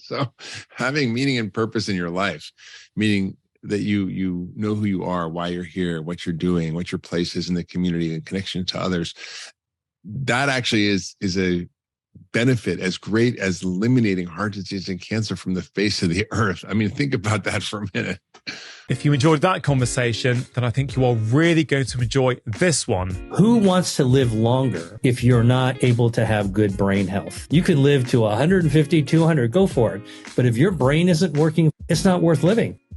So having meaning and purpose in your life, meaning that you know who you are, why you're here, what you're doing, what your place is in the community and connection to others, that actually is a benefit as great as eliminating heart disease and cancer from the face of the earth. I mean, think about that for a minute. If you enjoyed that conversation, then I think you are really going to enjoy this one. Who wants to live longer if you're not able to have good brain health? You could live to 150, 200, go for it. But if your brain isn't working, it's not worth living.